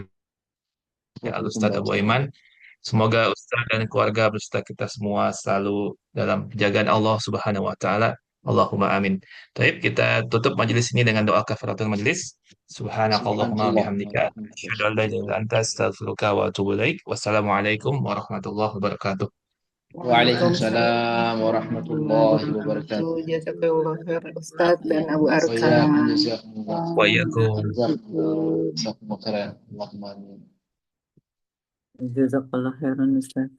ya Al Ustaz Abu Aiman. Semoga Ustaz dan keluarga beserta kita semua selalu dalam penjagaan Allah Subhanahu wa taala. Allahumma amin. Baik, kita tutup majelis ini dengan doa kafaratul majelis. Subhanakallahumma Subhanallah. bihamdika asyhadu an la ilaha illa anta astaghfiruka wa atubu ilaik. Wassalamualaikum warahmatullahi wabarakatuh. Waalaikumsalam warahmatullahi wabarakatuh. Jazakallah khair Ustaz dan Abu Wa Arka. iyyakum jazakumullah. Wa iyyakum. Jazakumullah khairan. Allahumma amin. Jazakallah khairan Ustaz.